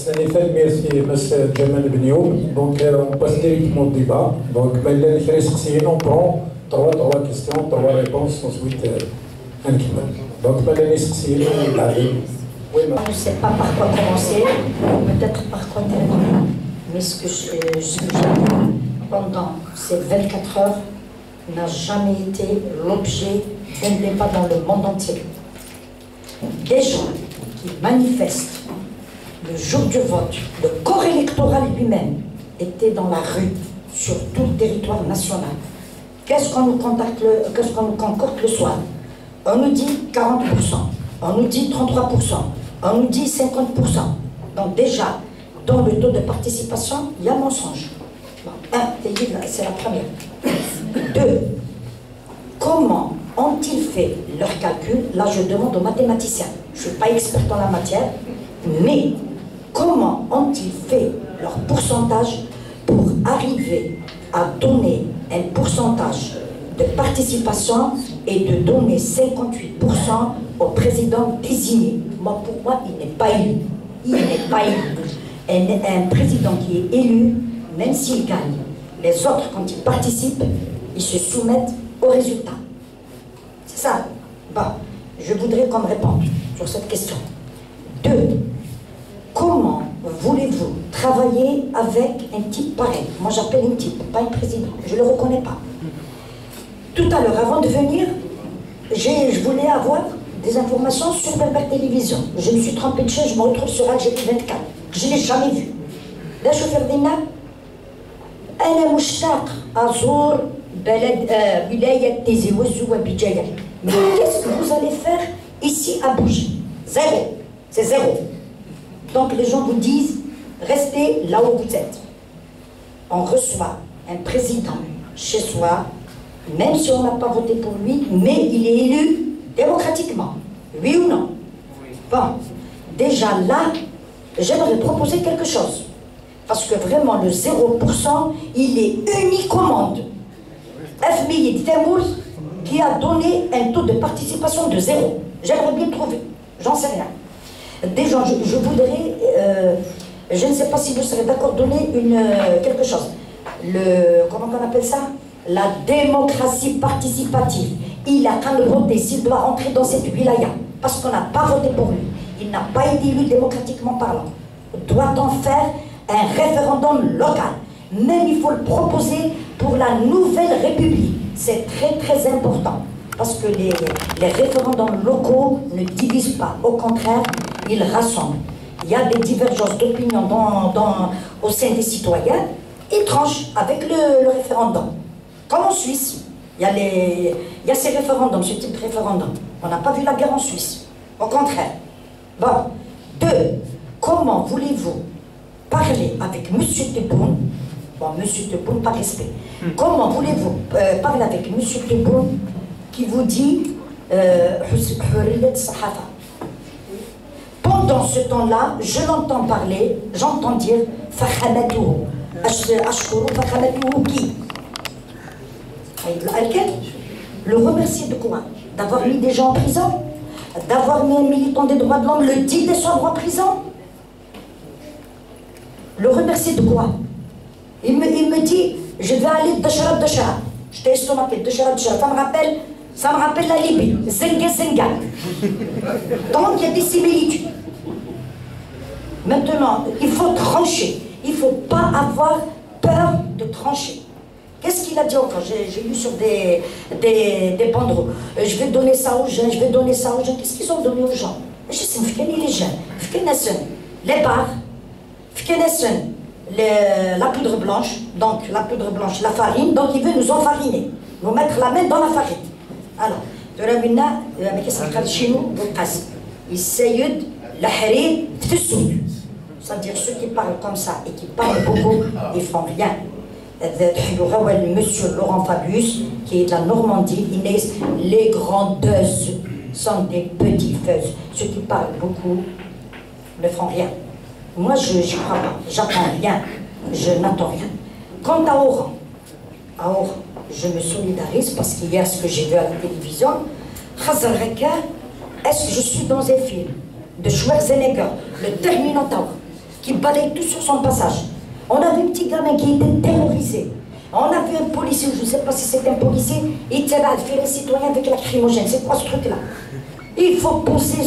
C'est en effet, merci M. Jamal Benioum. Donc, on passe directement au débat. Donc, on prend trois questions, trois réponses, ensuite, un qui donc, oui, je ne sais pas par quoi commencer, peut-être par quoi terminer. Mais ce que j'ai dit pendant ces 24 heures n'a jamais été l'objet d'un débat dans le monde entier. Des gens qui manifestent le jour du vote, le corps électoral lui-même était dans la rue, sur tout le territoire national. Qu'est-ce qu'on nous concocte le soir? On nous dit 40%, on nous dit 33%, on nous dit 50%. Donc déjà, dans le taux de participation, il y a mensonge. Bon, c'est la première. 2. Comment ont-ils fait leurs calculs? Là, je demande aux mathématiciens. Je ne suis pas expert dans la matière, mais comment ont-ils fait leur pourcentage pour arriver à donner un pourcentage de participation et de donner 58% au président désigné? Moi, pour moi, il n'est pas élu. Il n'est pas élu. Un président qui est élu, même s'il gagne, les autres, quand ils participent, ils se soumettent au résultat. C'est ça. Bon, je voudrais qu'on me réponde sur cette question. 2. Comment voulez-vous travailler avec un type pareil? Moi, j'appelle un type, pas un président. Je ne le reconnais pas. Tout à l'heure, avant de venir, je voulais avoir des informations sur Berber Télévision. Je me suis trompée de chaîne, je me retrouve sur Algérie 24. Je ne l'ai jamais vu. Là, je fais Dina. أنا مشتاق أزور بلد ولاية تيزي وزو وبجاية. Mais qu'est-ce que vous allez faire ici à Bougie? Zéro. C'est zéro. Donc les gens vous disent, restez là où vous êtes. On reçoit un président chez soi, même si on n'a pas voté pour lui, mais il est élu démocratiquement. Oui ou non? Bon, déjà là, j'aimerais proposer quelque chose. Parce que vraiment, le 0%, il est unique au monde. FMI Temouz qui a donné un taux de participation de 0. J'aimerais bien trouver, j'en sais rien. Déjà, je voudrais, je ne sais pas si vous serez d'accord, donner quelque chose. Comment on appelle ça? La démocratie participative. Il a qu'à le voter s'il doit entrer dans cette wilaya. Parce qu'on n'a pas voté pour lui. Il n'a pas été élu démocratiquement parlant. Doit-on faire un référendum local? Même il faut le proposer pour la nouvelle République. C'est très très important. Parce que les référendums locaux ne divisent pas. Au contraire, ils rassemblent. Il y a des divergences d'opinion au sein des citoyens. Ils tranchent avec le référendum. Comme en Suisse, il y a ces référendums, ce type de référendum. On n'a pas vu la guerre en Suisse. Au contraire. Bon. 2. Comment voulez-vous parler avec M. Tebboune? Bon, M. Tebboune, par respect. Comment voulez-vous parler avec M. Tebboune qui vous dit pendant ce temps-là, je l'entends parler, j'entends dire Fakhamadou, Ashkourou Fakhamadou qui? Le remercier de quoi? D'avoir mis des gens en prison? D'avoir mis un militant des droits de l'homme le 10 décembre en prison? Le remercier de quoi? Il me dit, je vais aller de Dachara. Je t'ai estomaqué, Dachara. Ça me rappelle la Libye, Zenga. Donc il y a des similitudes. Maintenant, il faut trancher. Il ne faut pas avoir peur de trancher. Qu'est-ce qu'il a dit encore? J'ai lu sur des banderoles. Je vais donner ça aux jeunes, je vais donner ça aux jeunes. Qu'est-ce qu'ils ont donné aux gens? Je sais, les jeunes, les bars, la poudre blanche, donc la poudre blanche, la farine, donc il veut nous enfariner, nous mettre la main dans la farine. Alors, c'est-à-dire ceux qui parlent comme ça et qui parlent beaucoup, ils font rien. Monsieur Laurent Fabius, qui est de la Normandie, les grandeuses sont des petits feux. Ceux qui parlent beaucoup ne font rien. Moi, je n'y crois pas. J'attends rien. Je n'attends rien. Quant à Oran, je me solidarise parce qu'il y a ce que j'ai vu à la télévision. Est-ce que je suis dans un film de Schwarzenegger, le Terminator? qui balaye tout sur son passage. On a vu un petit gamin qui était terrorisé. On a vu un policier, je ne sais pas si c'est un policier, il t'a fait les citoyens avec la lacrymogène. C'est quoi ce truc-là? Il faut poser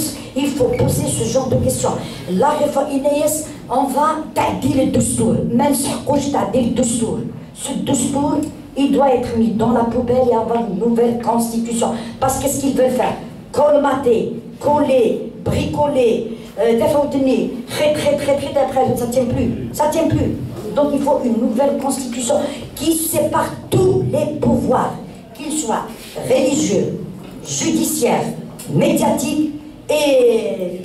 ce genre de questions. La réforme Inès, on va t'aider le doustour. Même si je t'aide le doustour. Ce doustour, il doit être mis dans la poubelle et avoir une nouvelle constitution. Parce qu'est-ce qu'ils veulent faire? Colmater, coller, bricoler, défautenir, très, après, ça ne tient plus. Ça ne tient plus. Donc il faut une nouvelle constitution qui sépare tous les pouvoirs, qu'ils soient religieux, judiciaires, médiatiques et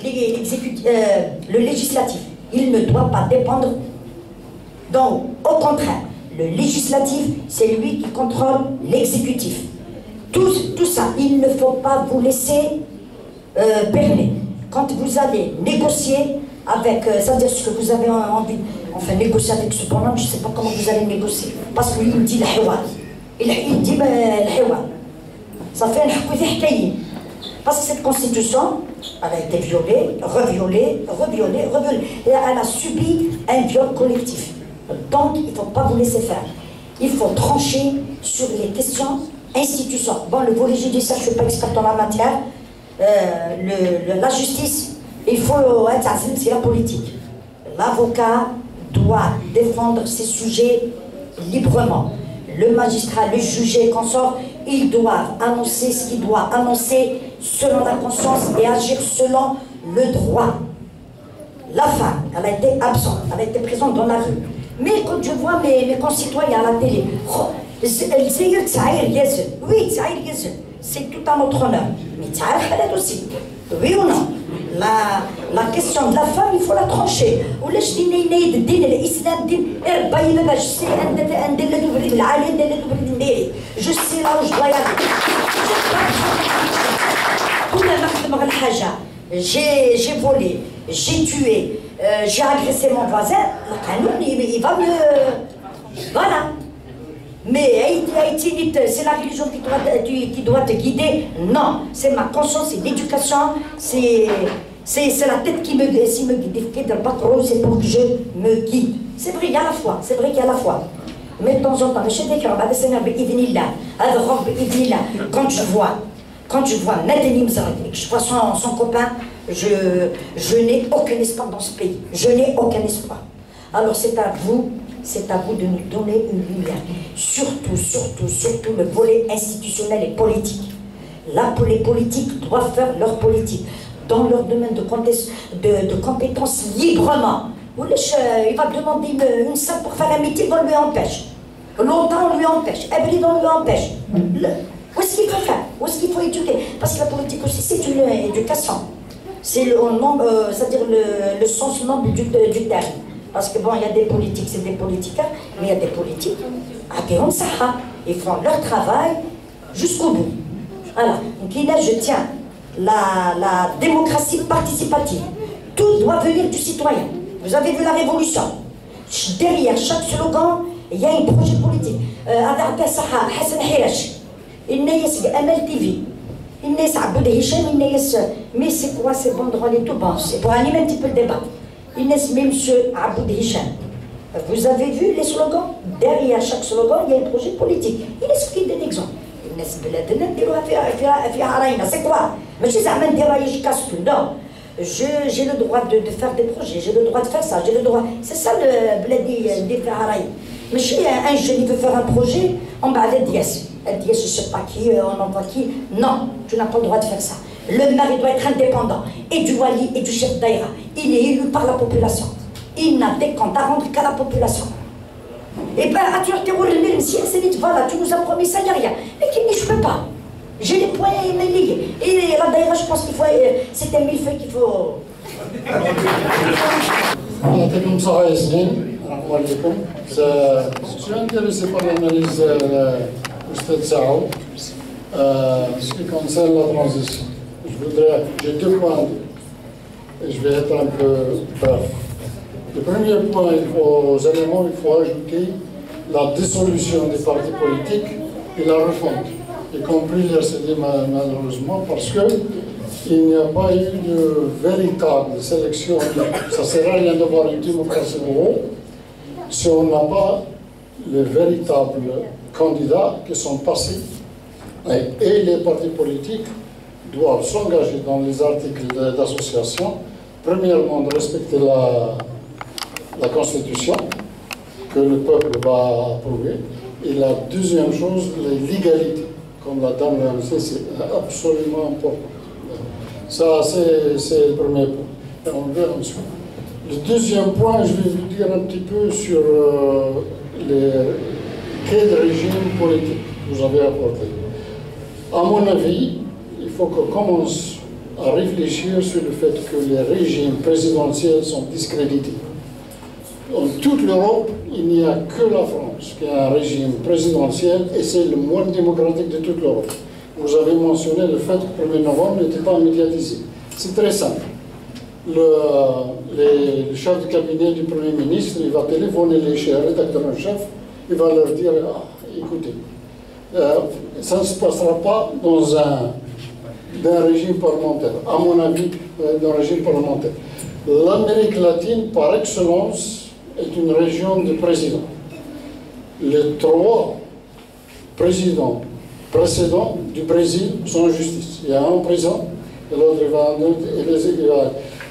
le législatif. Il ne doit pas dépendre. Donc, au contraire, le législatif, c'est lui qui contrôle l'exécutif. Tout ça, il ne faut pas vous laisser berner. Quand vous allez négocier avec, c'est-à-dire ce que vous avez envie, enfin négocier avec ce bonhomme, je ne sais pas comment vous allez négocier, parce que lui il me dit le hiwar. Il dit le hiwar. Ça fait un hakayi. Parce que cette constitution, elle a été violée, reviolée. Et elle a subi un viol collectif. Donc il ne faut pas vous laisser faire. Il faut trancher sur les questions institutions. Bon, le volet judiciaire, je ne suis pas expert en la matière. La justice, il faut être c'est la politique. L'avocat doit défendre ses sujets librement. Le magistrat, le juge et consort, ils doivent annoncer ce qu'ils doivent annoncer selon la conscience et agir selon le droit. La femme, elle a été absente, elle a été présente dans la rue. Mais quand je vois mes concitoyens à la télé, oui, c'est tout à notre honneur. Mais aussi, oui ou non? La question de la femme, il faut la trancher. Je sais là où je dois y aller. J'ai volé, j'ai tué, j'ai agressé mon voisin. Il va me... Voilà. Mais c'est la religion qui doit te guider. Non, c'est ma conscience, c'est l'éducation, c'est la tête qui me guide. C'est pour que je me guide. C'est vrai, il y a la foi, c'est vrai qu'il y a la foi. Mais de temps en temps, quand je vois Nadine Mzarek et que je vois son copain, je n'ai aucun espoir dans ce pays. Je n'ai aucun espoir. Alors c'est à vous de nous donner une lumière. Surtout le volet institutionnel et politique. Là, les politiques doivent faire leur politique dans leur domaine de compétences librement. Il va demander une salle pour faire un meeting, on lui empêche. Longtemps, on lui empêche. Every on lui empêche. Où est-ce qu'il faut faire? Où est-ce qu'il faut éduquer? Parce que la politique aussi, c'est une éducation. C'est c'est-à-dire le sens noble du terme. Parce que bon, il y a des politiques, c'est des politiciens, mais il y a des politiques à Saha. Ils font leur travail jusqu'au bout. Voilà. Donc là, je tiens la démocratie participative. Tout doit venir du citoyen. Vous avez vu la révolution. Derrière chaque slogan, il y a un projet politique. Hassan Hirash, Inès Amal TV, Inès Aboud Hicham, Inès. Mais c'est quoi ces banderoles et tout? Bon, c'est pour animer un petit peu le débat. Inès, mais monsieur Aboud Hicham. Vous avez vu les slogans? Derrière chaque slogan, il y a un projet politique. Inès, qui donne l'exemple. Inès Beladena, c'est quoi? Mais je casse tout. Non. J'ai le droit de faire des projets, j'ai le droit de faire ça, j'ai le droit. C'est ça le bledi des Ferrari. Mais si un jeune veut faire un projet, on va aller dire, je ne sais pas qui, on envoie qui. Non, tu n'as pas le droit de faire ça. Le maire doit être indépendant, et du wali et du chef d'aïra. Il est élu par la population. Il n'a des comptes à rendre qu'à la population. Et bien, voilà, tu nous as promis ça, il n'y a rien. Mais qui dit, je ne peux pas. J'ai les points et mes ligues. Et là, d'ailleurs, je pense qu'il faut. C'est un millefeuille qu'il faut. Je suis intéressé par l'analyse de Stade Sao, ce qui concerne la transition. J'ai 2 points et je vais être un peu bref. Le premier point, aux éléments, il faut ajouter la dissolution des partis politiques et la refonte, y compris l'RCD malheureusement, parce que il n'y a pas eu de véritable sélection. Ça ne sert à rien d'avoir une démocratie en haut si on n'a pas les véritables candidats qui sont passés. Et les partis politiques doivent s'engager dans les articles d'association, premièrement de respecter la Constitution que le peuple va approuver, et la deuxième chose, l'égalité, comme la dame l'a dit, c'est absolument important. Ça, c'est le premier point. Et on verra ensuite. Le deuxième point, je vais vous dire un petit peu sur quel régime politique vous avez apporté. À mon avis, il faut qu'on commence à réfléchir sur le fait que les régimes présidentiels sont discrédités. Dans toute l'Europe, il n'y a que la France qui a un régime présidentiel et c'est le moins démocratique de toute l'Europe. Vous avez mentionné le fait que le 1er novembre n'était pas médiatisé. C'est très simple. Le chef de cabinet du Premier ministre, il va téléphoner les rédacteurs en chef, il va leur dire écoutez, ça ne se passera pas dans un régime parlementaire, à mon avis, dans un régime parlementaire. L'Amérique latine, par excellence, est une région de présidents. Les 3 présidents précédents du Brésil sont en justice. Il y a un président, et l'autre va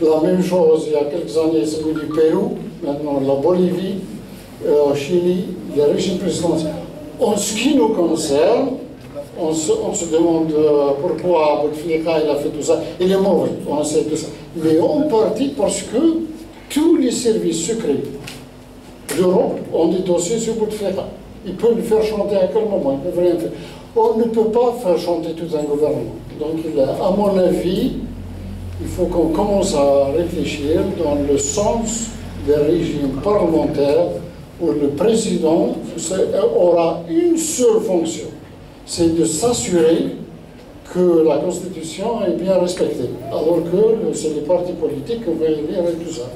la même chose il y a quelques années, celui du Pérou, maintenant la Bolivie, au Chili, les régimes présidentiels. En ce qui nous concerne, on se demande pourquoi Bouteflika il a fait tout ça. Il est mauvais, on sait tout ça. Mais en partie parce que tous les services secrets d'Europe ont des dossiers sur Bouteflika. Ils peuvent le faire chanter à quel moment, ils peuvent rien faire. On ne peut pas faire chanter tout un gouvernement. Donc, à mon avis, il faut qu'on commence à réfléchir dans le sens des régimes parlementaires où le président aura une seule fonction, c'est de s'assurer que la Constitution est bien respectée, alors que c'est les partis politiques qui vont élire et tout ça.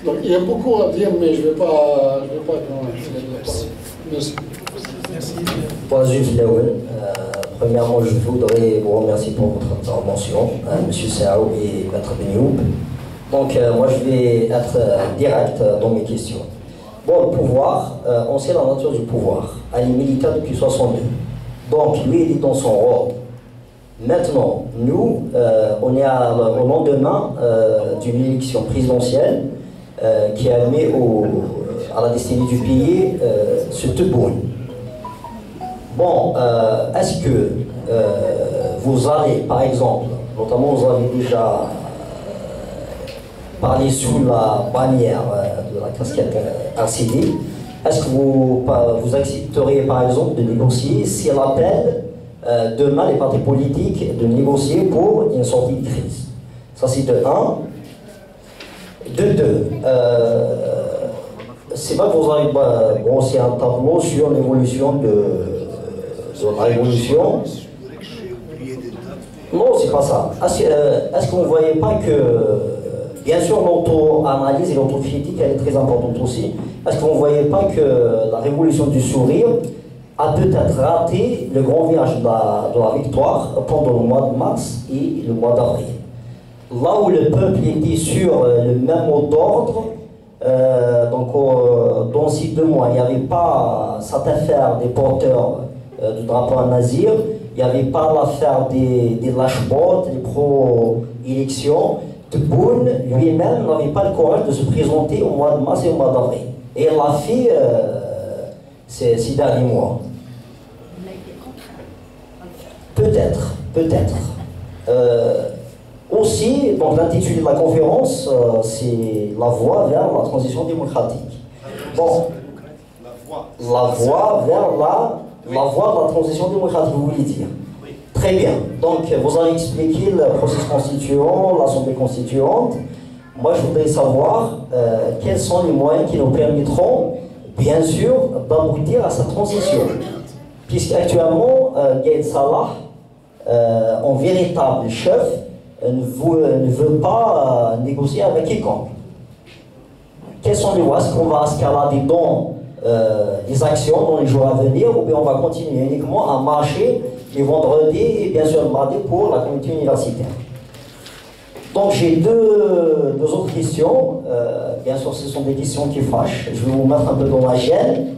Donc il y a beaucoup à dire, mais je ne vais pas Merci. Premièrement, je voudrais vous remercier pour votre intervention, M. Sao et Maître Benioub. Donc, moi, je vais être direct dans mes questions. Bon, le pouvoir, on sait la nature du pouvoir. Elle est militaire depuis 62. Donc, lui, il est dans son rôle. Maintenant, nous, on est au lendemain d'une élection présidentielle qui a mis à la destinée du pays ce Tebboune. Bon, est-ce que vous allez, par exemple, notamment vous avez déjà parlé sous la bannière de la casquette RCD, est-ce que vous accepteriez par exemple de négocier si elle appelle demain les partis politiques de négocier pour une sortie de crise? Ça c'est de 1. De 2, c'est vrai que vous avez brossé un tableau sur l'évolution de la révolution. Non, c'est pas ça. Est-ce que vous ne voyez pas que, bien sûr, l'auto-analyse et l'auto-critique, elle est très importante aussi. Est-ce que vous ne voyez pas que la révolution du sourire a peut-être raté le grand virage de la victoire pendant le mois de mars et le mois d'avril? Là où le peuple était sur le même mot d'ordre, dans ces 2 mois, il n'y avait pas cette affaire des porteurs du drapeau à Nazir, il n'y avait pas l'affaire des lâche-bottes, des pro-élections. Tebboune lui-même n'avait pas le courage de se présenter au mois de mars et au mois d'avril. Et il l'a fait ces derniers mois. Peut-être. Aussi, donc l'intitulé de la conférence, c'est la voie vers la transition démocratique. Bon, la voie vers la transition démocratique, vous voulez dire. Très bien. Donc, vous avez expliqué le processus constituant, l'Assemblée constituante. Moi, je voudrais savoir quels sont les moyens qui nous permettront, bien sûr, d'aboutir à cette transition. Puisqu'actuellement, Gaël Salah, en véritable chef, ne veut pas négocier avec quiconque. Quelles sont les voies? Est-ce qu'on va escalader dans les actions dans les jours à venir, ou bien on va continuer uniquement à marcher les vendredis et bien sûr le mardi pour la communauté universitaire? Donc j'ai deux autres questions. Bien sûr, ce sont des questions qui fâchent. Je vais vous mettre un peu dans la gêne.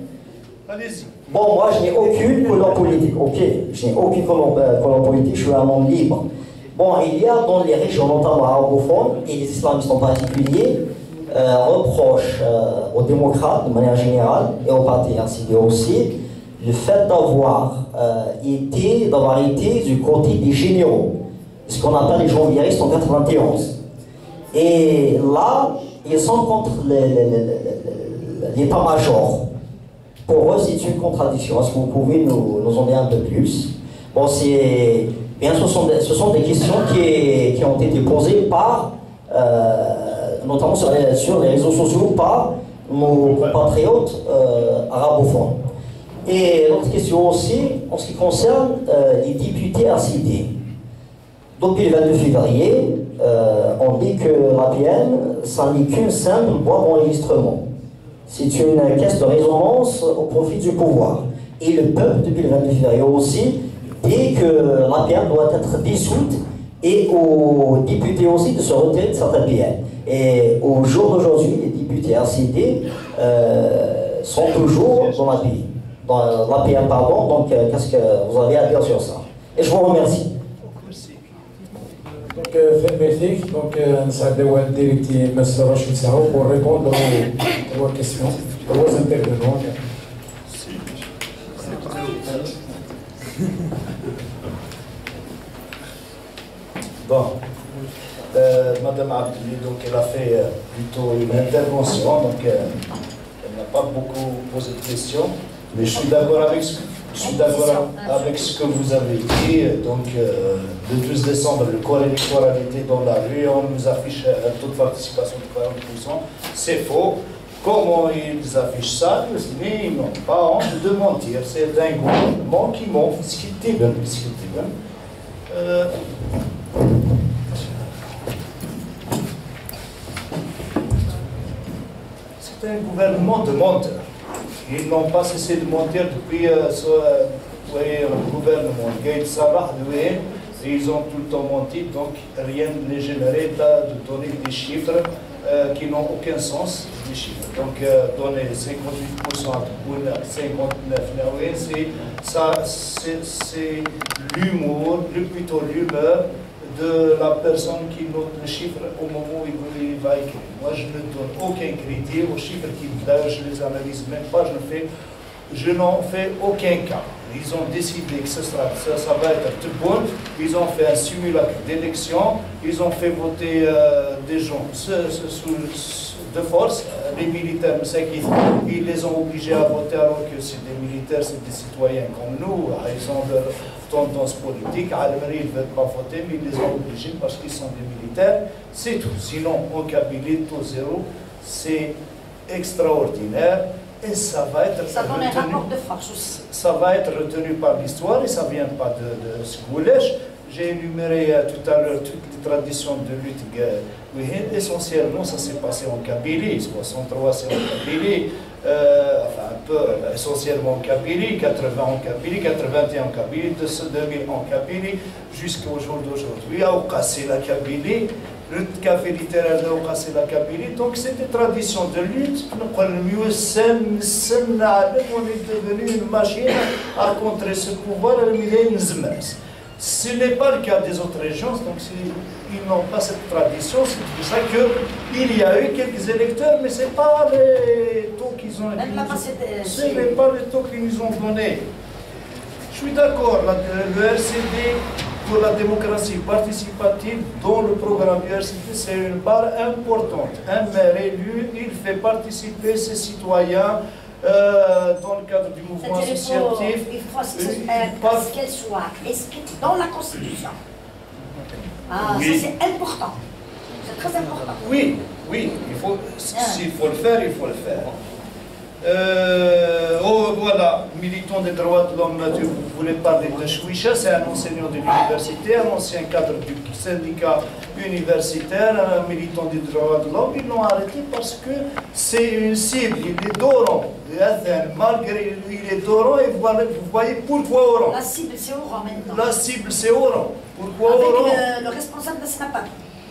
Allez-y. Bon, moi, je n'ai aucune couleur politique, ok? Je n'ai aucune couleur politique, je suis un homme libre. Bon, il y a dans les régions, notamment arabophones, et les islamistes en particulier, reprochent aux démocrates, de manière générale, et aux partis ainsi aussi, le fait d'avoir été du côté des généraux, ce qu'on appelle les janvieristes en 91. Et là, ils sont contre l'état-major. Pour eux, c'est une contradiction. Est-ce que vous pouvez nous en dire un peu plus? Bon, bien sûr, ce sont des questions qui ont été posées par, notamment sur les réseaux sociaux, par nos compatriotes arabophones. Et l'autre question aussi, en ce qui concerne les députés RCD. Depuis le 22 février, on dit que l'APN, ça n'est qu'une simple boîte d'enregistrement. C'est une caisse de résonance au profit du pouvoir. Et le peuple, depuis le 22 février aussi, dit que l'APN doit être dissoute et aux députés aussi de se retirer de cette APN. Et au jour d'aujourd'hui, les députés RCD sont toujours dans l'APN, pardon. Donc, qu'est-ce que vous avez à dire sur ça? Et je vous remercie. Donc, merci. Donc, nous allons directement M. Rachid Sao pour répondre aux trois questions, aux intervenants. Bon, Madame Abdeli, donc elle a fait plutôt une intervention, donc elle n'a pas beaucoup posé de questions, mais je suis d'accord avec ce que vous avez dit. Donc, le 12 décembre, le corps électoral était dans la rue, on nous affiche un taux de participation de 40%. C'est faux. Comment ils affichent ça? Ils n'ont pas honte de mentir. C'est un gouvernement qui ment. C'est un gouvernement de menteurs. Ils n'ont pas cessé de mentir depuis le gouvernement. Gaïd Salah, ils ont tout le temps menti, donc rien n'est généré de donner des chiffres qui n'ont aucun sens, des chiffres. Donc donner 58% à Touboul, 59%, c'est l'humour, plutôt l'humeur de la personne qui note le chiffre au moment où il va écrire. Moi, je ne donne aucun crédit aux chiffres qui me donnent, je les analyse même pas, je n'en fais aucun cas. Ils ont décidé que ça va être tout bon. Ils ont fait un simulacre d'élection. Ils ont fait voter des gens de force. Les militaires, ils les ont obligés à voter alors que c'est des militaires, c'est des citoyens comme nous. Ils ont leur tendance politique. Ils ne veulent pas voter, mais ils les ont obligés parce qu'ils sont des militaires. C'est tout. Sinon, en Kabylie, taux zéro, c'est extraordinaire. Et ça va être donne un rapport de force aussi. Ça va être retenu par l'histoire et ça ne vient pas de Sgoulèche. J'ai énuméré tout à l'heure toutes les traditions de lutte. Essentiellement, ça s'est passé en Kabylie. 63, c'est en Kabylie. Enfin, un peu essentiellement en Kabylie. 80 en Kabylie, 81 en Kabylie, 2000 en Kabylie, jusqu'au jour d'aujourd'hui. À Oukassé, la Kabylie. Le café littéraire de Oukassé, la Kabylie. Donc, c'est des traditions de lutte. On est devenu une machine à contrer ce pouvoir. Ce n'est pas le cas des autres régions, donc ils n'ont pas cette tradition. C'est pour ça qu'il y a eu quelques électeurs, mais ce n'est pas les taux qu'ils ont ce n'est pas les taux qu'ils nous ont donnés. Je suis d'accord, le RCD pour la démocratie participative, dans le programme du RCD, c'est une barre importante. Un maire élu, il fait participer ses citoyens dans le cadre du mouvement associatif. Il faut qu'elle soit inscrite dans la Constitution. Oui. Ça, c'est important. C'est très important. Oui, s'il faut le faire, il faut le faire. Voilà, militant des droits de l'homme, vous voulez parler de Chouicha, c'est un enseignant de l'université, un ancien cadre du syndicat universitaire, un militant des droits de l'homme. Ils l'ont arrêté parce que c'est une cible, il est d'Oran. Malgré il est d'Oran, et vous voyez pourquoi Oran. La cible, c'est Oran maintenant. La cible, c'est Oran. Pourquoi Avec Oran? le responsable de Snapchat.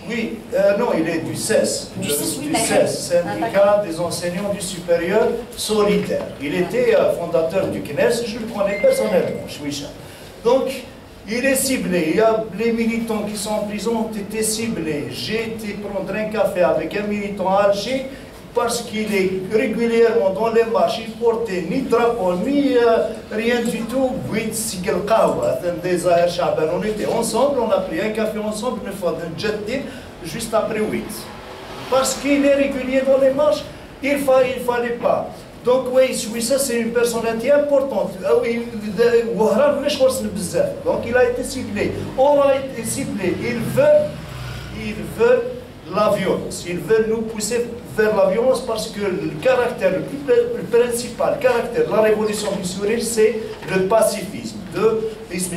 Oui, non, il est du CES. Du CES, oui, du CES, syndicat des enseignants du supérieur solidaire. Il était fondateur du CNES, je le connais personnellement, Chouicha. Donc, il est ciblé. Il y a les militants qui sont en prison ont été ciblés. J'ai été prendre un café avec un militant à Alger parce qu'il est régulièrement dans les marches. Il portait ni drapeau, ni rien du tout. On était ensemble, on a pris un café ensemble une fois d'un jet deal, juste après 8. Parce qu'il est régulier dans les marches, il fallait pas. Donc oui, Chouissa c'est une personnalité importante. Donc il a été ciblé. On a été ciblé. Ils veulent la violence. Ils veulent nous pousser vers la violence parce que le caractère, le principal caractère de la révolution du sourire, c'est le pacifisme.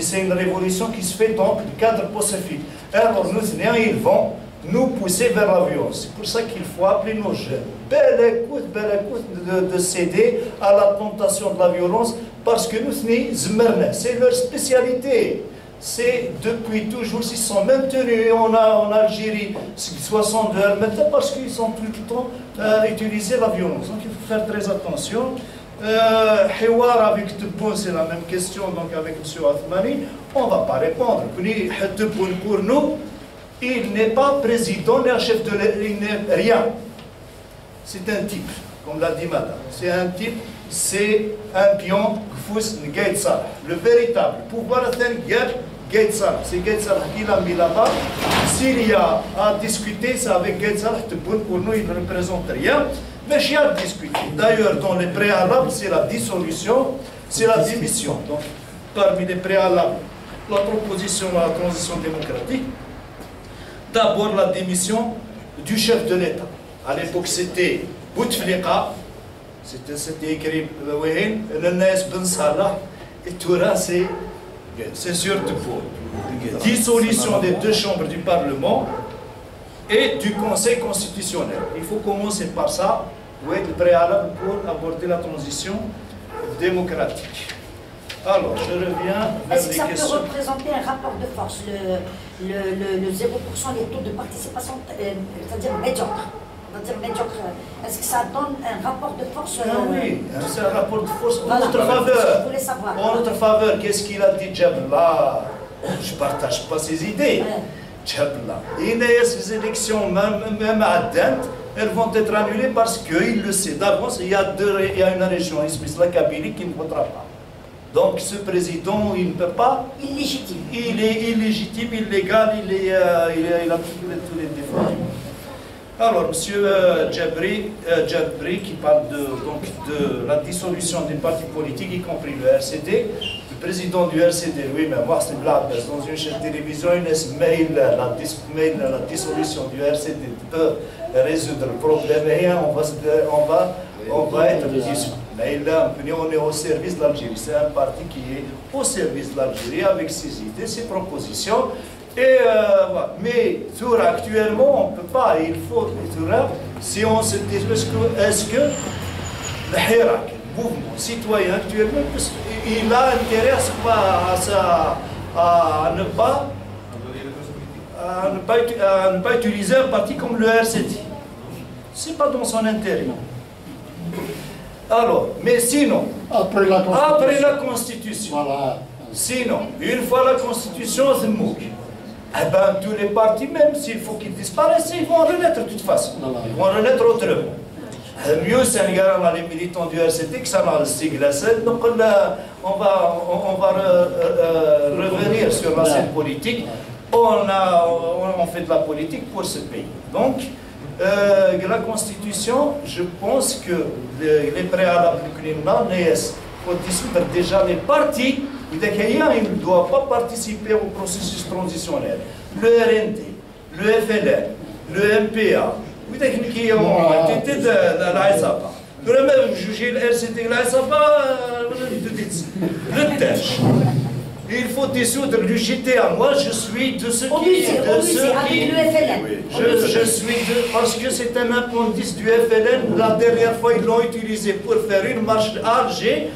C'est une révolution qui se fait dans le cadre pacifique. Alors nous, ils vont nous pousser vers la violence. C'est pour ça qu'il faut appeler nos jeunes. Belle écoute de céder à la tentation de la violence parce que nous, c'est leur spécialité. C'est depuis toujours, ils sont maintenus en Algérie 60 heures maintenant parce qu'ils ont tout le temps utilisé la violence. Donc il faut faire très attention. Hiwar avec Tebboune, c'est la même question, donc avec M. Athmani, on ne va pas répondre. Tebboune pour nous, il n'est pas président, ni un chef de l'État, il n'est rien. C'est un type, comme l'a dit madame. C'est un type, c'est un pion, Gaïd Salah. Le véritable pouvoir, c'est Gaïd Salah. C'est Gaïd Salah qui l'a mis là-bas. S'il y a à discuter, c'est avec Gaïd Salah. Pour nous, il ne représente rien. Mais il y a à discuter. D'ailleurs, dans les préalables, c'est la dissolution, c'est la démission. Donc, parmi les préalables, la proposition à la transition démocratique, d'abord la démission du chef de l'État. À l'époque, c'était Bouteflika, c'était écrit Lennes Ben Salah, et tout là, c'est surtout pour dissolution des deux chambres du Parlement et du Conseil constitutionnel. Il faut commencer par ça, pour être préalable pour aborder la transition démocratique. Alors, je reviens vers les questions. Est-ce que ça peut représenter un rapport de force, le 0%, les taux de participation, c'est-à-dire médiocre? Est-ce que ça donne un rapport de force? Oui, c'est un rapport de force en notre faveur. Je voulais savoir. En notre faveur, qu'est-ce qu'il a dit Djabla? Je ne partage pas ses idées. Djabla. Il y a ces élections, même à Dent, elles vont être annulées parce qu'il le sait d'avance. Il y a une région, la Kabylie, qui ne votera pas. Donc ce président, il ne peut pas. Illégitime. Il est illégitime, illégal, il a tous les défauts. Alors, M. Djabri, qui parle de la dissolution des partis politiques, y compris le RCD, le président du RCD, oui, mais moi, c'est là, dans une chaîne de télévision, il laisse la dissolution du RCD peut résoudre le problème et on va être dissous. Mais là, on est au service de l'Algérie. C'est un parti qui est au service de l'Algérie avec ses idées, ses propositions. Et, mais actuellement, on ne peut pas, il faut, si on se dit, est-ce que le Hirak, le mouvement citoyen actuellement, il a intérêt à ne pas utiliser un parti comme le RCD. Ce n'est pas dans son intérêt. Alors, mais sinon, après la Constitution, voilà. Sinon, une fois la Constitution se moque, eh ben, tous les partis, même s'il faut qu'ils disparaissent, ils vont renaître de toute façon. Ils vont renaître autrement. Mieux, Sénégal, on a les militants du RCD qui sont dans le sigle. Donc, on va revenir sur la scène politique. On fait de la politique pour ce pays. Donc, la Constitution, je pense que les préalables du climat, faut discuter déjà les partis. Il ne doit pas participer au processus transitionnel. Le RND, le FLN, le MPA, qui ont été de l'ASAPA. Nous avons jugé le RCD, l'ASAPA, le TEJ. Il faut dissoudre le GTA. Moi, je suis de ceux qui... Je suis parce que c'est un appendice du FLN. La dernière fois, ils l'ont utilisé pour faire une marche à Alger,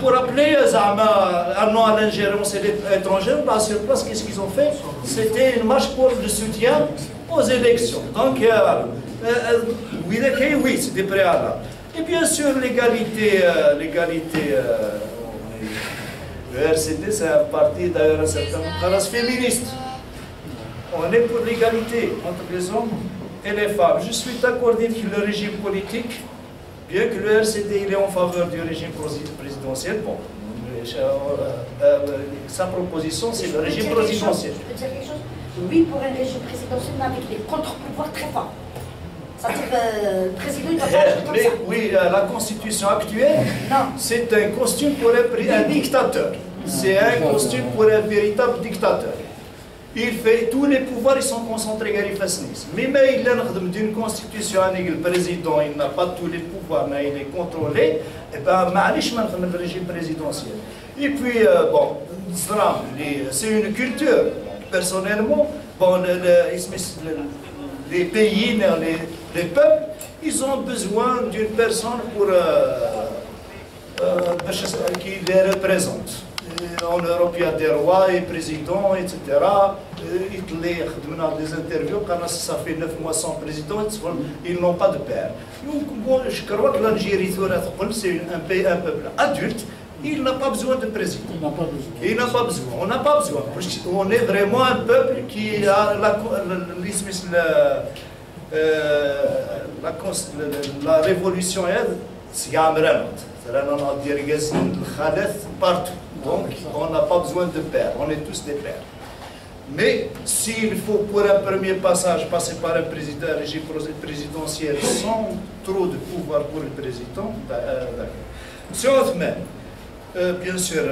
pour appeler un nom à l'ingérence étrangère. Là, sur place, qu'est-ce qu'ils ont fait? C'était une marche pour le soutien aux élections. Donc, oui, c'est des préalables. Et bien sûr, l'égalité, le RCD, c'est un parti d'ailleurs un certain nombre féministe. On est pour l'égalité entre les hommes et les femmes. Je suis d'accord dire que le régime politique, bien que le RCD il est en faveur du régime présidentiel, bon, sa proposition c'est le régime présidentiel. Je peux dire quelque chose? Oui, pour un régime présidentiel, mais avec des contre-pouvoirs très forts. C'est-à-dire le président il doit pas agir comme ça. Oui, la constitution actuelle, c'est un costume pour un dictateur. C'est un costume pour un véritable dictateur. Il fait tous les pouvoirs, ils sont concentrés à l'IFASNIS. Mais il a d'une constitution, le président, il n'a pas tous les pouvoirs, mais il est contrôlé. Et bien, le régime présidentiel. Et puis, bon, c'est une culture. Personnellement, bon, les pays, les peuples, ils ont besoin d'une personne pour qui les représente. En Europe, il y a des rois et présidents, etc. Hitler a des interviews, quand ça fait 9 mois sans président, ils n'ont pas de père. Donc, bon, je crois que l'Algérie, c'est un peuple adulte, il n'a pas besoin de président. Il n'a pas besoin. On n'a pas besoin. On est vraiment un peuple qui a la révolution, c'est partout. Donc, on n'a pas besoin de pères, on est tous des pères. Mais s'il faut, pour un premier passage, passer par un régime présidentiel sans trop de pouvoir pour le président, d'accord. Monsieur Othman, bien sûr,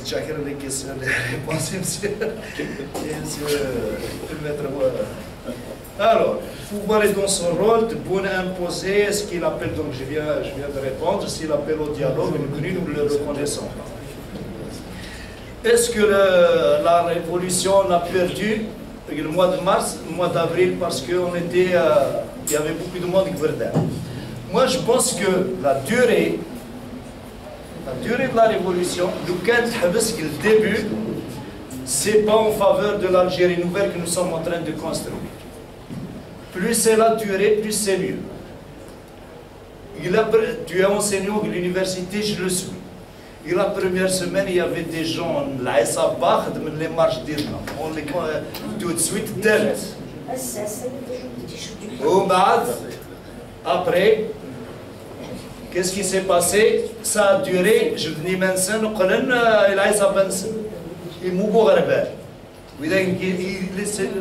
chacun les questions, les réponses, monsieur. Alors, le pouvoir est dans son rôle de bon imposer ce qu'il appelle, donc je viens de répondre, s'il appelle au dialogue, nous le reconnaissons. Est-ce que la révolution a perdu le mois de mars, le mois d'avril, parce qu'il y avait beaucoup de monde qui gouvernait? Moi, je pense que la durée de la révolution, le début, c'est pas en faveur de l'Algérie nouvelle que nous sommes en train de construire. Plus c'est la durée, plus c'est mieux. Tu es enseignant à l'université, je le suis. Et la première semaine, il y avait des gens, la SABAH, les marches d'Irlande. On les tout de suite tête. Après, qu'est-ce qui s'est passé? Ça a duré, je dis maintenant,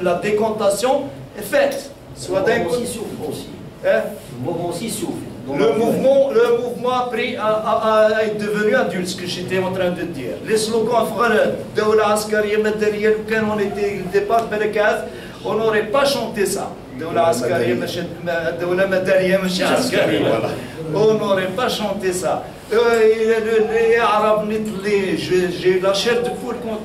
la décantation est faite. Soit d'un coup. Le mouvement aussi souffre. Le mouvement est devenu adulte, ce que j'étais en train de dire. Les slogans quand on était au départ, on n'aurait pas chanté ça. On n'aurait pas chanté ça. J'ai la chair de poule quand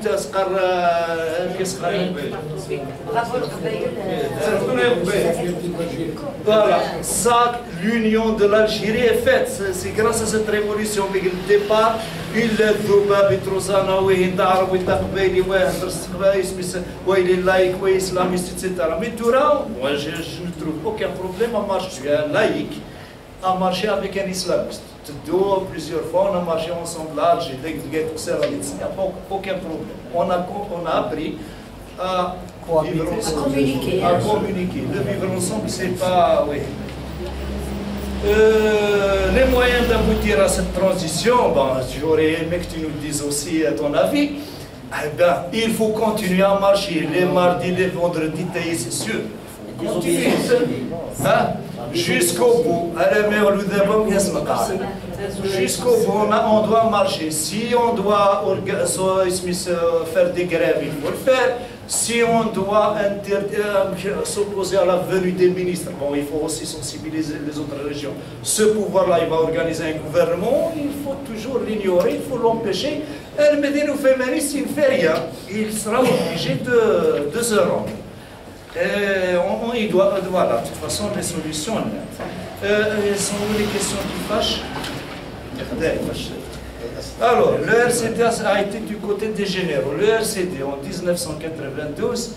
voilà, ça, l'union de l'Algérie est faite. C'est grâce à cette révolution. Mais le départ, il est islamiste, etc. Mais Toura, moi je ne trouve aucun problème à marcher. Je suis un laïc à marcher avec un islamiste. Plusieurs fois, on a marché ensemble là, j'ai dit il n'y a aucun problème. On a appris à vivre ensemble. À communiquer. Le vivre ensemble, c'est pas. Oui. Les moyens d'aboutir à cette transition, ben, j'aurais aimé que tu nous dises aussi ton avis. Eh ben, il faut continuer à marcher les mardis, les vendredis, c'est sûr. Continuer. Hein? Jusqu'au bout. Jusqu'au bout, on doit marcher. Si on doit faire des grèves, il faut le faire. Si on doit s'opposer à la venue des ministres, bon, il faut aussi sensibiliser les autres régions. Ce pouvoir-là, il va organiser un gouvernement, il faut toujours l'ignorer, il faut l'empêcher. El Médine féminin, s'il ne fait rien, il sera obligé de se rendre. Voilà, de toute façon, les solutions, elles sont où les questions qui fâchent? Alors, le RCD a été du côté des généraux. Le RCD, en 1992,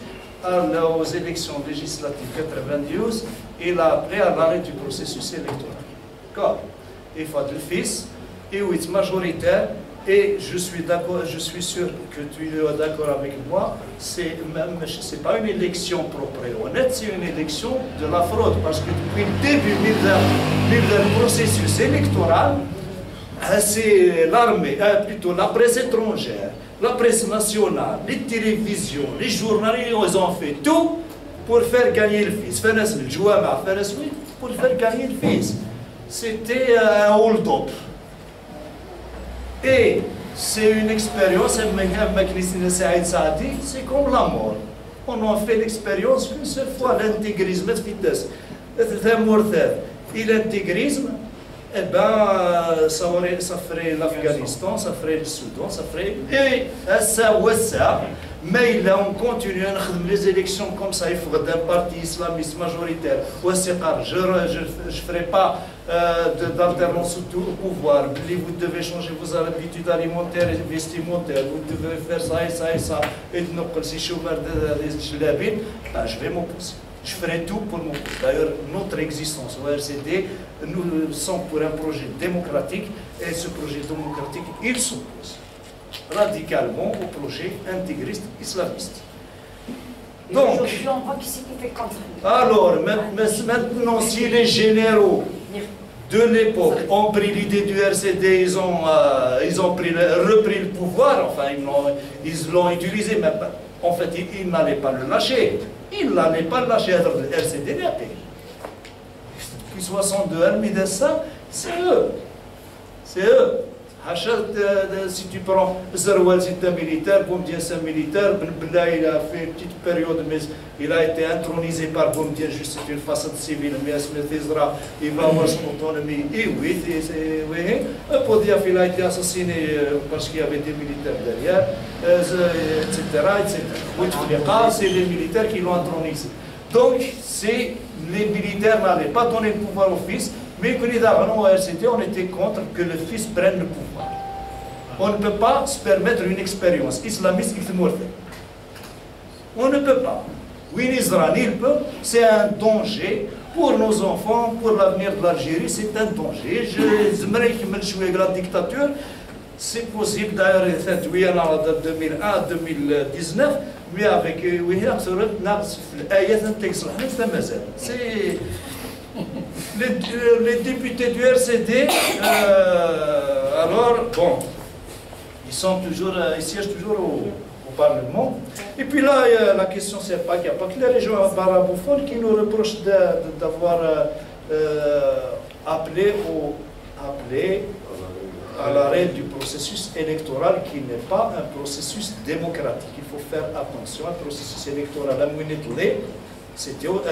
aux élections législatives 92, il a appelé à l'arrêt du processus électoral. D'accord. Il faut le fils, et où est majoritaire, et je suis d'accord, je suis sûr que tu es d'accord avec moi, c'est pas une élection propre et honnête, c'est une élection de la fraude, parce que depuis le début du processus électoral, c'est l'armée, plutôt la presse étrangère, la presse nationale, les télévisions, les journaux, ils ont fait tout pour faire gagner le fils. Pour faire gagner le fils. C'était un hold-up. Et c'est une expérience, c'est comme la mort. On a fait l'expérience qu'une seule fois, l'intégrisme, et l'intégrisme, eh ben, ça ferait l'Afghanistan, ça ferait le Soudan, ça ferait... Et ça, mais là, on continue à faire les élections comme ça, il faut d'un parti islamiste majoritaire. Je ne ferai pas d'alternance au pouvoir. Vous devez changer vos habitudes alimentaires et vestimentaires. Vous devez faire ça et ça et ça. Et si je vais m'opposer. Je ferai tout pour m'opposer. D'ailleurs, notre existence au RCD, nous sommes pour un projet démocratique et ce projet démocratique, il s'oppose radicalement au projet intégriste islamiste. Donc, aujourd'hui, on voit qui c'est qui fait contre. Alors, maintenant, si les généraux de l'époque ont pris l'idée du RCD, ils ont repris le pouvoir, enfin, ils l'ont utilisé, mais en fait, ils n'allaient pas le lâcher. Ils n'allaient pas le lâcher. Le RCD n'a pas. Depuis 62, ça, c'est eux. C'est eux. Si tu prends Zerwal, c'est un militaire, Boumdien, c'est un militaire, Ben Bella, il a fait une petite période, mais il a été intronisé par Boumdien, juste c'est une façade civile, mais Asmet Ezra, il va avoir son autonomie. Et oui, Podiaf, il a été assassiné parce qu'il y avait des militaires derrière, etc. C'est les militaires qui l'ont intronisé. Donc, les militaires n'allaient pas donner le pouvoir au fils, mais que nous, au RCD, on était contre que le fils prenne le pouvoir. On ne peut pas se permettre une expérience islamiste qui est mortelle. On ne peut pas. Oui, l'Israël, il peut. C'est un danger pour nos enfants, pour l'avenir de l'Algérie, c'est un danger. J'aimerais que jouer la dictature. C'est possible d'ailleurs, de 2001 à 2019, mais avec c'est les députés du RCD, alors, bon, ils siègent toujours au Parlement. Et puis là, la question, c'est pas qu'il n'y a pas que les régions arabophones qui nous reprochent d'avoir appelé à l'arrêt du processus électoral qui n'est pas un processus démocratique. Il faut faire attention, un processus électoral à Mouinetlé, c'était en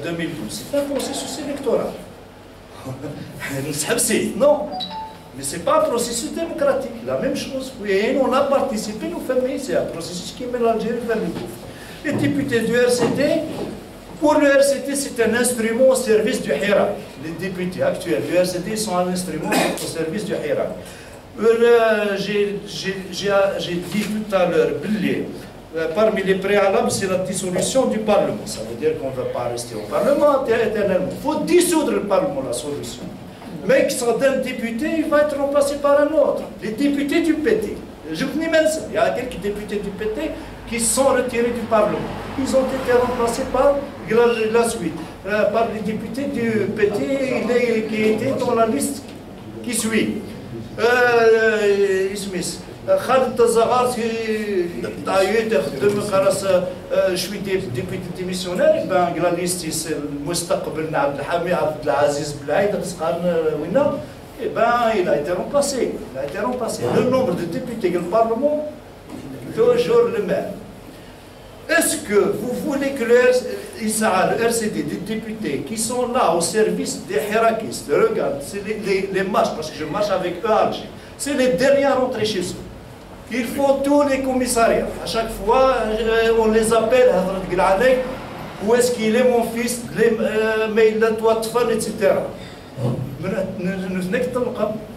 2012. C'est un processus électoral. Non, mais ce n'est pas un processus démocratique. La même chose. Oui, on a participé, nous faisons ici un processus qui met l'Algérie vers le gouffre. Les députés du RCD, pour le RCD, c'est un instrument au service du Hirak. Les députés actuels du RCD sont un instrument au service du Hirak. J'ai dit tout à l'heure, parmi les préalables, c'est la dissolution du Parlement. Ça veut dire qu'on ne va pas rester au Parlement éternellement. Il faut dissoudre le Parlement, la solution. Mais qui sera d'un député, il va être remplacé par un autre. Les députés du PT. Je vous dis même ça. Il y a quelques députés du PT qui sont retirés du Parlement. Ils ont été remplacés par la suite. Par les députés du PT qui étaient dans la liste qui suit. Smith. Khalid Tazaghar, je suis député démissionnaire, la liste c'est Moustaqbel Abdel Aziz Blaïd, il a été remplacé. Le nombre de députés du Parlement, toujours le même. Est-ce que vous voulez que le RCD, des députés qui sont là au service des hirakistes, regarde, c'est les marches, parce que je marche avec eux à Alger, c'est les derniers à rentrer chez eux. Il faut tous les commissariats. À chaque fois, on les appelle, où est-ce qu'il est mon fils, mais il a toi de fun, etc.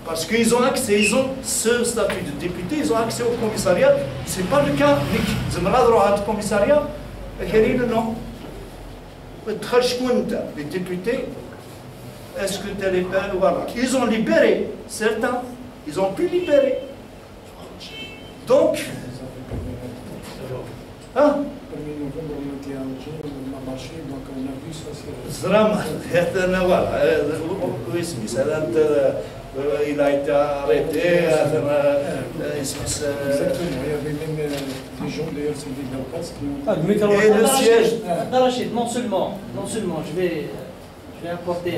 Parce qu'ils ont accès, ils ont ce statut de député, ils ont accès au commissariat. Ce n'est pas le cas. Ils ont le droit au commissariat. Non. Les députés, est-ce que tu es libéré? Voilà. Ils ont libéré, certains, ils ont pu libérer. Donc, hein? Il a été arrêté. Et le siège. Non seulement, je vais apporter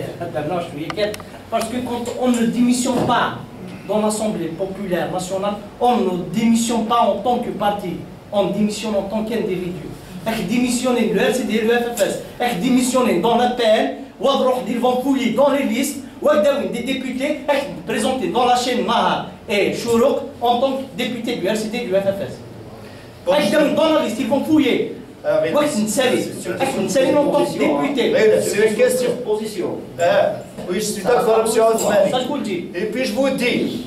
parce que quand on ne démissionne pas dans l'Assemblée populaire nationale, on ne démissionne pas en tant que parti, on démissionne en tant qu'individu. Démissionner le LCD, le FFS, démissionner dans la PN, ils vont fouiller dans les listes, des députés présentés dans la chaîne Mahar et Chourouk en tant que député du LCD du FFS. Dans la liste, ils vont fouiller. C'est une série en tant que député. C'est une question. Position. Oui, je suis d'accord, M. Othmani. Ça, je vous le dis. Et puis je vous dis,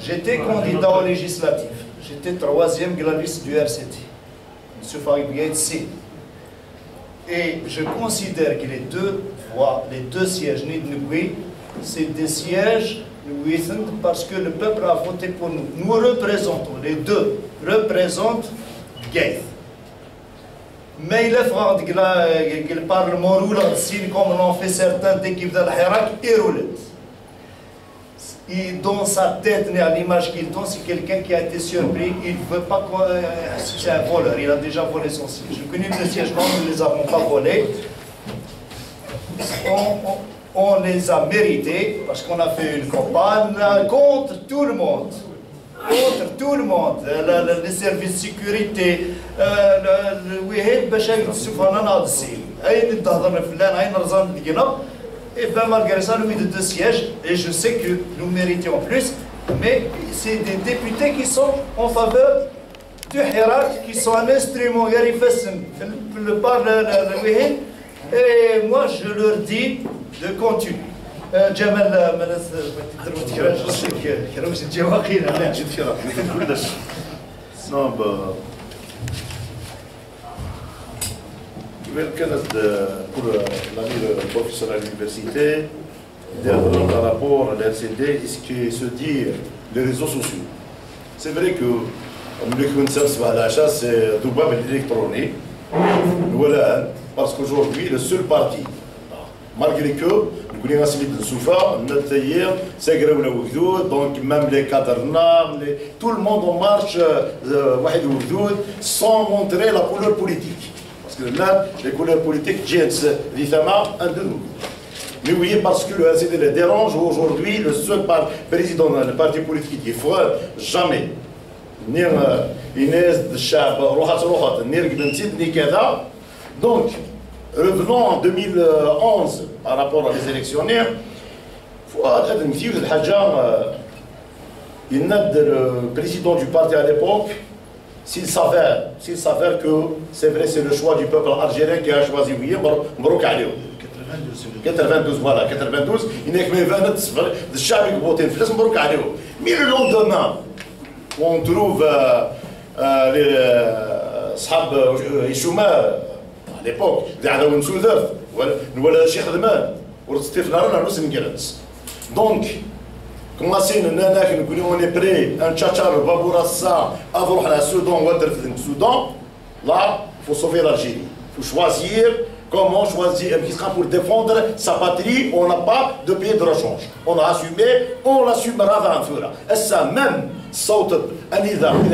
j'étais candidat aux législatives. J'étais 3e de la liste du RCD. M. Farid Biaïtsi. Et je considère que les deux sièges Nidnoui, c'est des sièges parce que le peuple a voté pour nous. Nous représentons, les deux représentent Gaïth. Mais il est fort que le Parlement roule comme l'ont fait certains dès qu'il veulent l'Hirak, il roule. Et dans sa tête, à l'image qu'il donne, c'est quelqu'un qui a été surpris, il ne veut pas c'est un voleur, il a déjà volé son siège. Je connais le siège, non, nous ne les avons pas volés. On les a mérités parce qu'on a fait une campagne contre tout le monde. Contre tout le monde. Les services de sécurité, et bien malgré ça, nous avons deux sièges, et je sais que nous méritons plus, mais c'est des députés qui sont en faveur du Hirak, qui sont un instrument, et moi je leur dis de continuer. Jamal, je sais que pour l'ami professeur à l'université, par rapport à l'RCD, ce qui se dit les réseaux sociaux. C'est vrai que c'est tout bas l'électronique. Voilà, parce qu'aujourd'hui, le seul parti, malgré que nous connaissons de Soufa, donc même les cadres, tout le monde en marche sans montrer la couleur politique. Parce que là, les couleurs politiques, un de nous. Mais oui, parce que le LCD les dérange, aujourd'hui, le seul président du parti politique qui ne fera jamais. Donc, revenons en 2011 par rapport à les électionnaires. Il n'a le président du parti à l'époque. S'il s'avère que c'est vrai, c'est le choix du peuple algérien qui a choisi Mbrouk Alio. 92, voilà, 92, il n'y a que 20 de Chabi qui votent en Mbrouk Alio. Mais le lendemain, on trouve les Shab Ishouma, à l'époque, des Adaoun Soudaf, ou le Cheikh Adman, ou Stéphane donc, on est prêt, un tchatchar, Babourassa, à voir la Soudan, ou Soudan, là, il faut sauver l'Algérie. Il faut choisir comment choisir qui sera pour défendre sa patrie. On n'a pas de pays de rechange. On a assumé, on l'assumera dans un fur. Et ça, même, saute un nidam,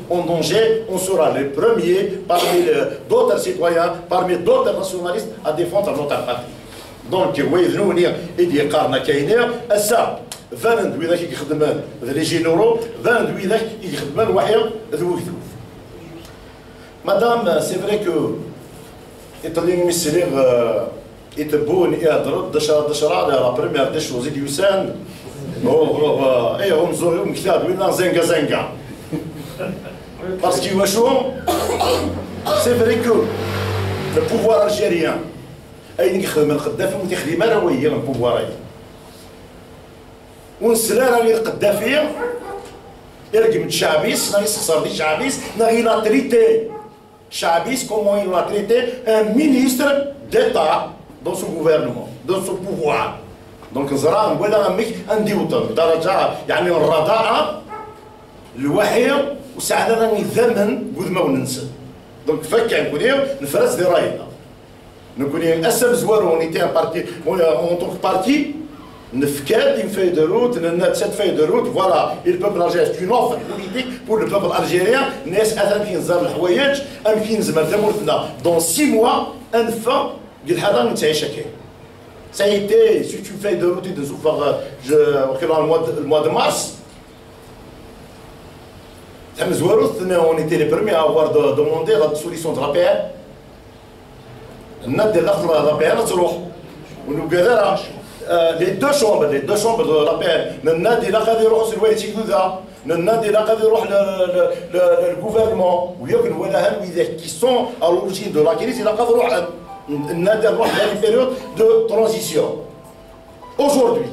en danger, on sera les premiers parmi d'autres citoyens, parmi d'autres nationalistes à défendre notre patrie. Donc, oui, nous, il y a des carnes à ça. 20 وذاك يخدم لي جينورو 20 وذاك يخدم واحد ذو مدام سي فري كو يطلعني مسير يتبون يهضر دشرا على لا بريمير دي شوز يوسان اي هم زورهم كتاب ولا زنقا باسكو واش سي فري كو le pouvoir algérien اي يخدم القذافي وتخدم راه هي البوفوار ونسلا غير القذافي يرقم شعبيس ناغي يستخسر دي شعبيس ناغي لا تريتي Chabis, comment il a traité un ministre d'État dans son gouvernement, dans son pouvoir. Donc, زرا نقول لها ميك عندي وطن درجة يعني الرضاعة الوحيد وساعدنا راني ثمن قد ما وننسى. Donc, فكا نقول نفرس دي راينا. نقول اسم زوار on était un parti en tant que parti. Nefkad, une feuille de route, cette feuille de route, voilà, et le peuple algérien, c'est une offre politique pour le peuple algérien. Dans 6 mois, un fin, ça a été, si tu fais de route, le mois de mars, on était les premiers à avoir demandé la dissolution de la paix. Les deux chambres de la paix, le gouvernement, qui sont à l'origine de la crise, une période de transition. Aujourd'hui,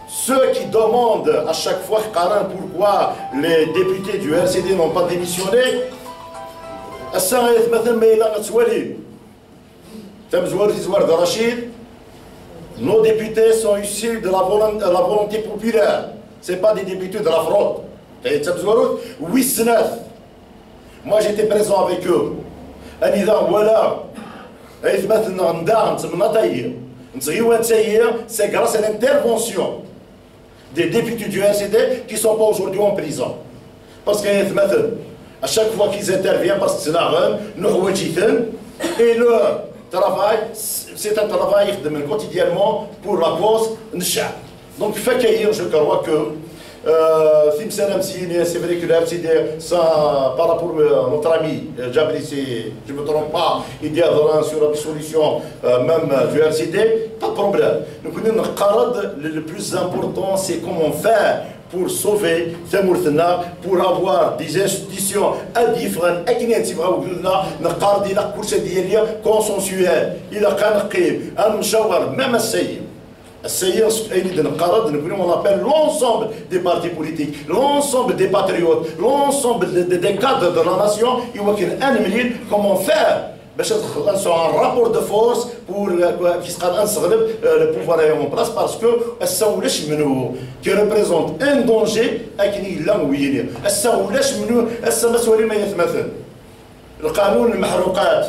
ceux qui demandent à chaque fois pourquoi les députés du RCD n'ont pas démissionné, nos députés sont issus de la volonté populaire. Ce n'est pas des députés de la fraude. Moi j'étais présent avec eux. C'est grâce à l'intervention des députés du RCD qui ne sont pas aujourd'hui en prison. Parce qu'à chaque fois qu'ils interviennent, parce que c'est la et leur travail, c'est un travail quotidiennement pour la cause Ncha. Donc, je crois que c'est vrai que le RCD, par rapport à notre ami Jabri, je ne me trompe pas, il dit sur la dissolution même du RCD, pas de problème. Nous connaissons le plus important, c'est comment faire pour sauver Thamurthna, pour avoir des institutions différentes, consensuelles. Il a même on appelle l'ensemble des partis politiques, l'ensemble des patriotes, l'ensemble des cadres de la nation, comment faire un rapport de force pour le pouvoir en place parce que qui représente un danger القانون المحروقات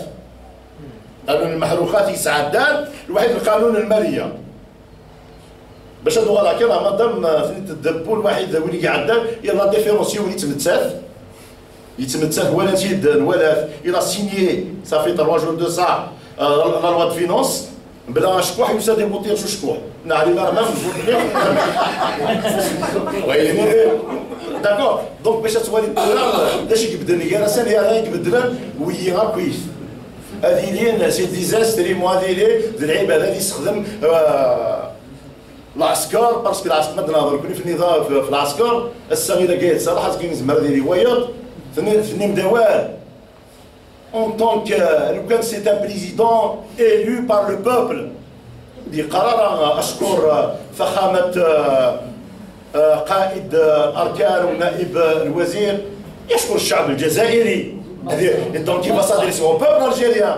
قانون المحروقات يساعدان الواحد القانون الماليه باش هادو غادا كي راه مادام تدبوا الواحد وين قاعد يلا ديفيرونسي وين يتمثل ولا نزيد نوالف الى سينيي صافي 3 جور دو سا لا لوا دو فينونس بلا شكوح يوسا دي بوتير شو شكوح نعرف راه ما داكور دونك باش تولي داش يبدل لي راسا يا يبدل ويا كويس هذه لين سي ديزاستري موديلي اللعيبه هذا يستخدم العسكر باسكو العسكر ما نهضر كوني في النظام في العسكر الصغيره قايل صراحه كاين زمر ديال روايات في مدوال en tant que c'est un président élu par le peuple دي قرار اشكر فخامه قائد اركان ونائب الوزير يشكر الشعب الجزائري دونك il va s'adresser au peuple algérien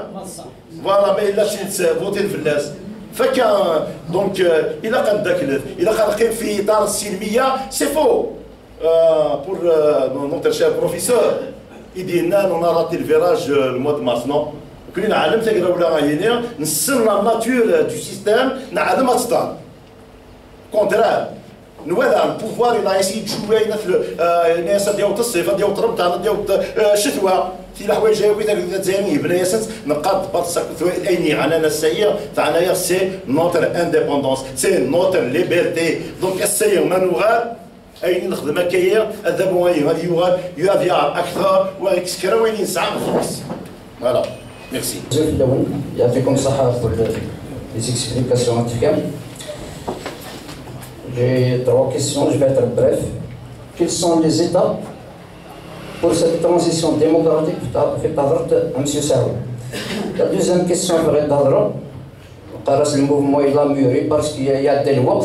voilà ما الاش فوتي في الناس فكان دونك الى قد داك الى قد في اطار السلميه سي فو pour notre cher professeur il dit non on a raté le virage le mois de mars non كلنا نعلم تقرا ولا غاينيا نسن لا ناتور دو سيستيم نعلم اصلا كونترال نوالا البوفوار الى يسي تجوي الناس ديال الصيف ديال الربط ديال الشتوى في الحوايج جايه تزيني بلا ياسنس نقاد بارسك ايني على السير تاعنا سي نوتر انديبوندونس سي نوتر ليبرتي دونك السير ما نوغال اين نخدم هكايا هذا بوين غادي يوغال يديار اكثر وكسكرا وين ينسعى خلاص فوالا ميرسي. يعطيكم الصحة pour les explications en tout cas. J'ai 3 questions, je vais être bref. Quelles sont les étapes pour cette transition démocratique fait par M. Saoud? La deuxième question, le mouvement il a mûri parce qu'il y a des lois.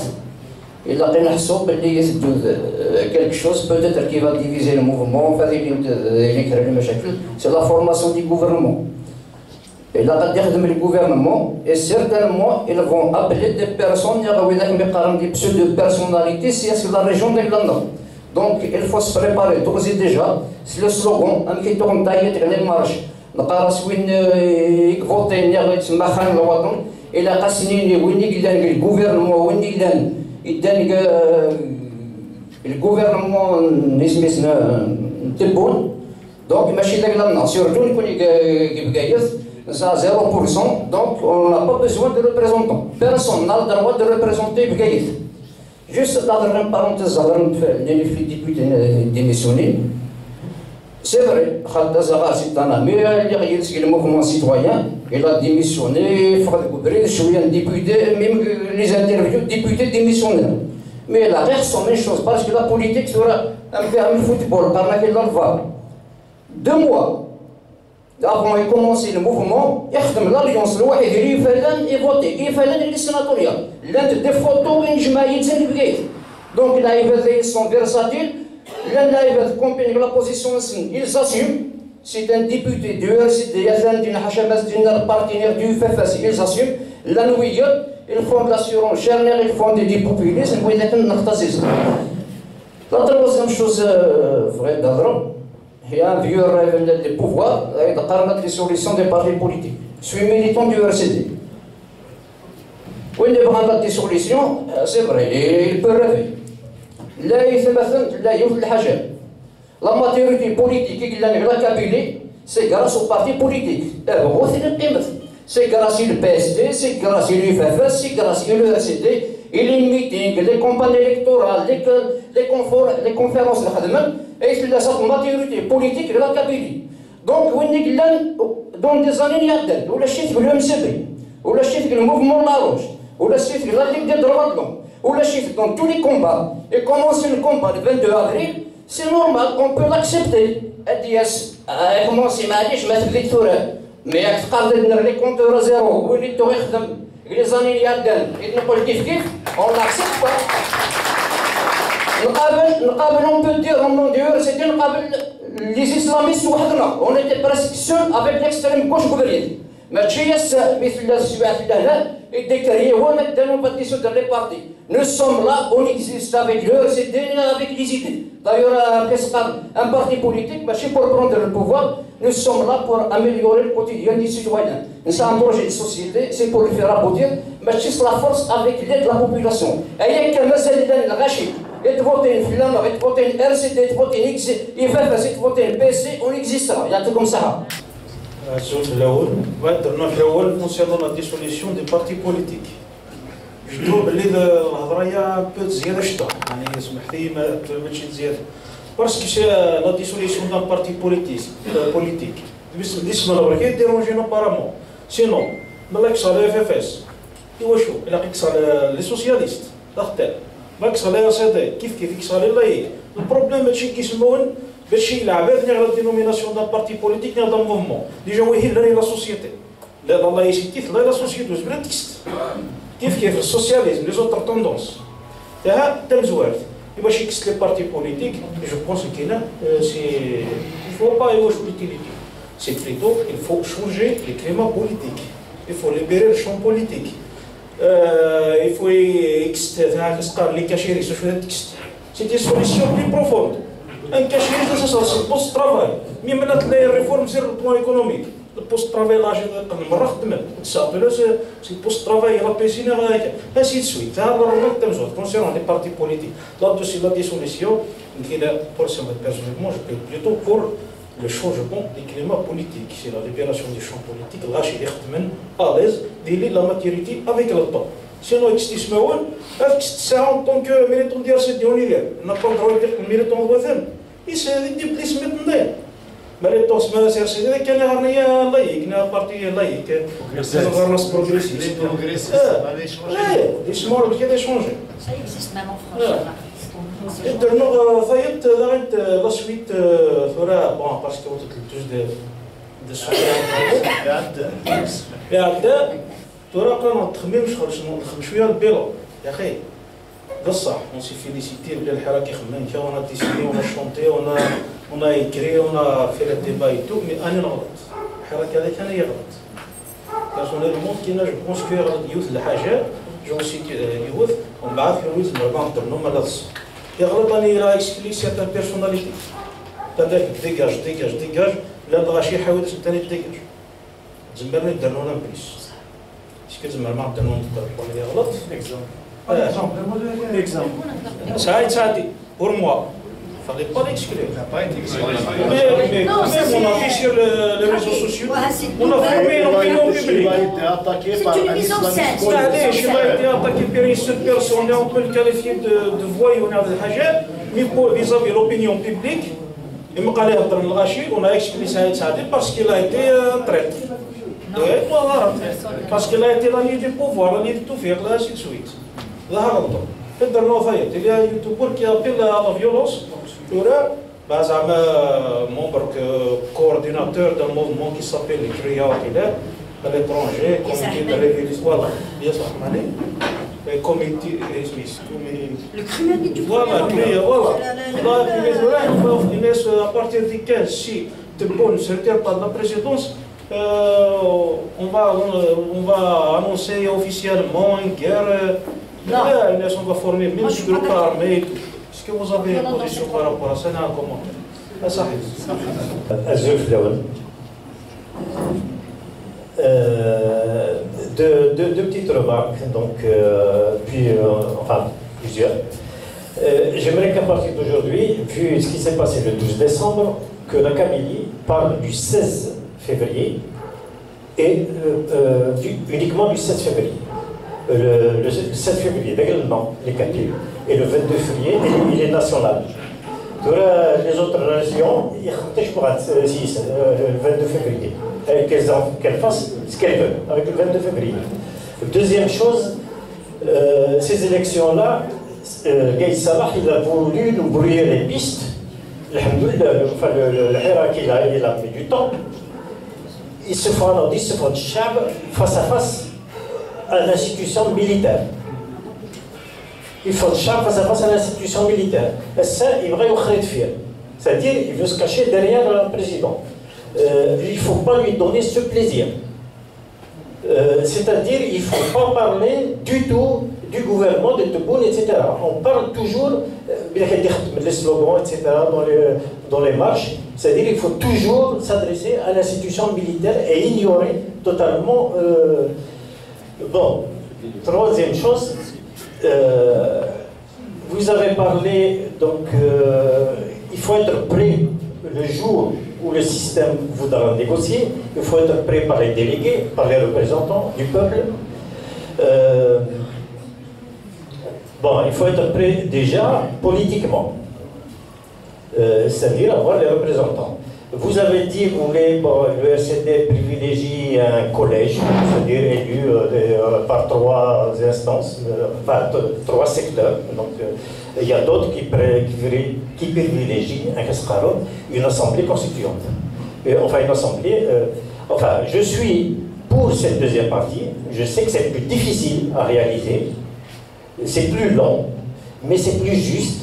Il a quelque chose peut-être qui va diviser le mouvement, c'est la formation du gouvernement. Il a le gouvernement et certainement ils vont appeler des personnes, des pseudo-personnalités, si c'est la région de Glanda. Donc il faut se préparer d'ores et déjà. C'est le slogan, qui tourne taillé dans les marches. Il a le gouvernement, le gouvernement donc surtout à 0%, donc on n'a pas besoin de représentants. Personne n'a le droit de représenter Bgaïf. Juste la dernière parenthèse, les députés démissionnés. C'est vrai, Khaltazara c'est un ami, le mouvement citoyen, il a démissionné, je suis un député, même les interviews, députés démissionnaires. Mais la reste sont la même chose, parce que la politique sera un peu un football, par laquelle on va. 2 mois avant de commencer le mouvement, il y a l'alliance, il fallait voter, il fallait les sénatoriales. L'un des photos, donc ils sont versatiles. La position, ils assument. C'est un député du RCD, un partenaire du FFS, ils assument. La nouille, ils font de l'assurance charnière, ils font des populismes. La troisième chose vraie d'Adra, il y a un vieux rêve de pouvoir, de les solutions des partis politiques. Je suis militant du RCD. Oui, des solutions, c'est vrai, il peut rêver. لا يتمثل لا يوجد الحاجة. La majorité politique qui l'a Kabylie, c'est grâce au parti politique. C'est grâce au PSD, c'est grâce au FFS, c'est grâce au RCD, et les meetings, les campagnes électorales, les conférences et c'est la majorité politique de la Kabylie. Donc, dans des années, il y a le chef de l'UMCB, ou le chef du mouvement La Roche, ou le chef de la Ligue des droits de l'homme, ou le chef dans tous les combats, et commencer le combat le 22 avril, c'est normal, on peut l'accepter. Commencer معليش ما تبدي الثورة، mais تقدر les compteurs à zéro، واللي تو يخدم les années اللي عدان، نقول كيف on l'accepte pas. نقابل on peut dire au nom du RCD نقابل les islamistes وحدنا، on était presque seuls avec l'extrême gauche gouvernière. ماشي مثل السبعة هنا الذكرية هو démocratisation de les partis. Nous sommes là, on existe avec le RCD, avec les idées. D'ailleurs, un parti politique, pour prendre le pouvoir, nous sommes là pour améliorer le quotidien des citoyens. C'est un projet de société, c'est pour le faire aboutir, mais c'est la force avec l'aide de la population. Et il y a qu'un Mazalidan, Rachid, et de voter une flamme, et de voter une RCD, et de voter une XC, et de voter une PC, on existera. Il y a tout comme ça. Concernant la dissolution des partis politiques. Je trouve que الهضرية peut زيادة شطح يعني يسمح لي ما تمشي زيادة parce que la dissolution d'un parti politique بالنسبة للبركات ديرونجينا apparemment sinon ملا كسر FFS إيوا شو إلا كسر لي سوسياليست تختار ما كسر لي RCD كيف يكسر لي لايك البروبليم هادشي كيسمون باش العباد نيغ لا دينوميناسيون دان بارتي بوليتيك نيغ دان موفمون ديجا هو يهل لا سوسيتي لا الله يسيتي لا سوسيتي بلا تكست كيف السوسياليزم لي زوتر توندونس تاعها تمزوارت باش يكست لي بارتي بوليتيك جو بونس كاينه سي فو با يواش لوتيليتي سي بليتو il faut changer les climats politiques il faut libérer le champ politique il faut يكست تاع سقار لي كاشيري سو شو تكست سي دي سوليسيون بلي بروفوند ان كاشيري سا سي بوست ترافاي مي منات لي ريفورم سير لو بلان ايكونوميك البوست ترافاي لاجي مرة خدمت تسابلو سي بوست ترافاي لا بيسينا هكا هاسي تسويت هذا الرجل تمزوت كونسيرون لي بارتي بوليتيك لا دوسي لا ديسوليسيون كاينه بور سا بيرسونيلمون جو بلوتو بور لو شونجمون دي كليما بوليتيك سي لا ليبيراسيون دي شون بوليتيك الغاشي اللي يخدمن اليز ديلي لا ماتيوريتي افيك لو طون سينو يستسمعون هذاك الساعه اون طونك ميليتون ديال سي ديونيلير نابا دروا يدير ميليتون الوثن يدي بليسميت نضيع ماليتون سما سير سيدي كان غارنيا لايك نا بارتي لايك غارناس بروغريسيست يسمعوا بك كذا شونجي Ça existe même en France. درنا ثايت دارت لا سويت ثورا بون باسكو تلتوج دي يا عبد ترى كانوا تخميم شغل شنو نخدم شويه البيلو يا اخي بصح on s'est félicité بلي الحراك يخمم كي on a décidé on a chanté on a écrit on a fait le débat et tout mais أنا نغلط الحراك هذاك أنا يغلط personnellement كينا جو بونس كو يغلط يوث لحاجة جو سيت يوث ومن بعد كي يوث مربع نطرنو ما لص يغلط أني راه يسكلي سيرتان بيرسوناليتي هذاك ديجاج لا بغا شي يحاول ثاني ديجاج زمرنا درنا بليس اسكو زمر ما درنا نطرق ولا يغلط Saïd, pour moi, il ne fallait pas l'exclure. Mais on a vu sur les réseaux sociaux, on a formé l'opinion publique. C'est une mise en scène. Il a été attaqué par une seule personne, on peut le qualifier de voyou, mais vis-à-vis de l'opinion publique, on a exclu Saïd parce qu'il a été traître. Parce qu'il a été l'allié du pouvoir, l'allié du tout faire, ainsi de suite. ظهر الضوء قدر نوفيت اللي يوتيوبر كي ابيل على فيولونس ورا زعما ممبر كورديناتور دان موفمون كي سابيل كريا كذا à l'étranger comité de révolution voilà bien sûr معني comité le criminel du voilà à partir du 15 si de bonne secrétaire par la présidence on va annoncer officiellement une guerre. Là, ils sont formés, même du groupe armé. Est-ce que vous avez une position par rapport à ça? Un commentaire. Deux petites remarques, donc, puis, enfin, plusieurs. J'aimerais qu'à partir d'aujourd'hui, vu ce qui s'est passé le 12 décembre, que la Kabylie parle du 16 février et uniquement du 7 février. Le 7 février, non, les calculs, et le 22 février, il est national. Les autres régions, ils ont le 22 février, qu'elles fassent ce qu'elles veulent avec le 22 février. Deuxième chose, ces élections-là, Gaïd Salah, il a voulu nous brouiller les pistes. Enfin, le Hirak, il a mis du temps. Il se font un indice, se font face à face à l'institution militaire. Il faut face à face à l'institution militaire. Et ça, il va y faire. C'est-à-dire, il veut se cacher derrière le président. Il ne faut pas lui donner ce plaisir. C'est-à-dire, il ne faut pas parler du tout du gouvernement de Tebboune, etc. On parle toujours, les slogans, etc., dans les marches. C'est-à-dire qu'il faut toujours s'adresser à l'institution militaire et ignorer totalement... Bon, troisième chose, vous avez parlé, donc, il faut être prêt le jour où le système voudra négocier, il faut être prêt par les délégués, par les représentants du peuple. Bon, il faut être prêt déjà politiquement, c'est-à-dire avoir les représentants. Vous avez dit que vous voulez, bon, le RCD privilégie un collège, c'est-à-dire élu par 3 instances, enfin 3 secteurs. Donc, il y a d'autres qui privilégient une assemblée constituante. Enfin, une assemblée. Enfin, je suis pour cette deuxième partie. Je sais que c'est plus difficile à réaliser, c'est plus long, mais c'est plus juste.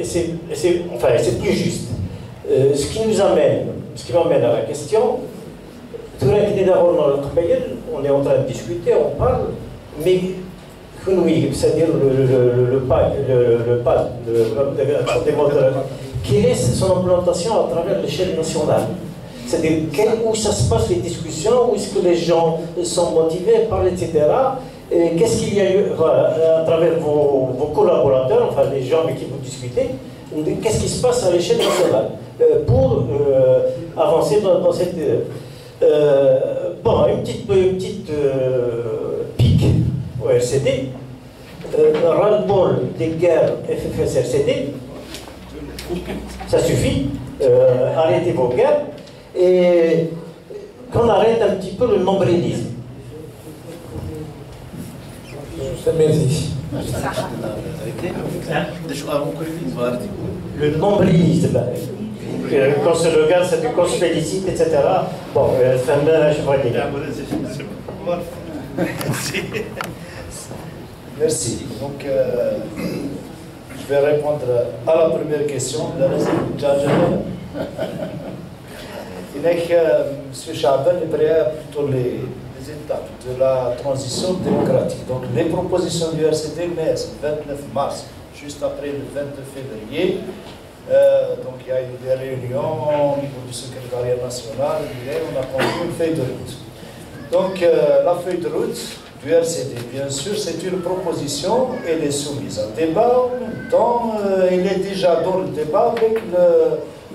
C'est plus juste. Ce qui m'amène à la question, on est en train de discuter, on parle, mais c'est-à-dire le PAD, quelle est son implantation à travers l'échelle nationale? C'est-à-dire où ça se passe les discussions, où est-ce que les gens sont motivés, parlent, etc. Qu'est-ce qu'il y a eu à travers vos collaborateurs, enfin les gens avec qui vous discutez, qu'est-ce qui se passe à l'échelle nationale pour avancer dans cette... bon, une petite pique au RCD, ras-le-bol des guerres FFS-RCD, ça suffit, arrêtez vos guerres, et qu'on arrête un petit peu le nombrilisme. Le nombrilisme. Quand se regarde, c'est qu'on se félicite, etc. Bon, je vois dire. Merci. Donc, je vais répondre à la première question. M. Chaban est prêt plutôt les étapes de la transition démocratique. Donc, les propositions du RCD naissent le 29 mars, juste après le 22 février. Donc, il y a eu des réunions au niveau du secrétariat national et on a conduit une feuille de route. Donc, la feuille de route du RCD, bien sûr, c'est une proposition, elle est soumise à débat, en même temps, elle est déjà dans le débat avec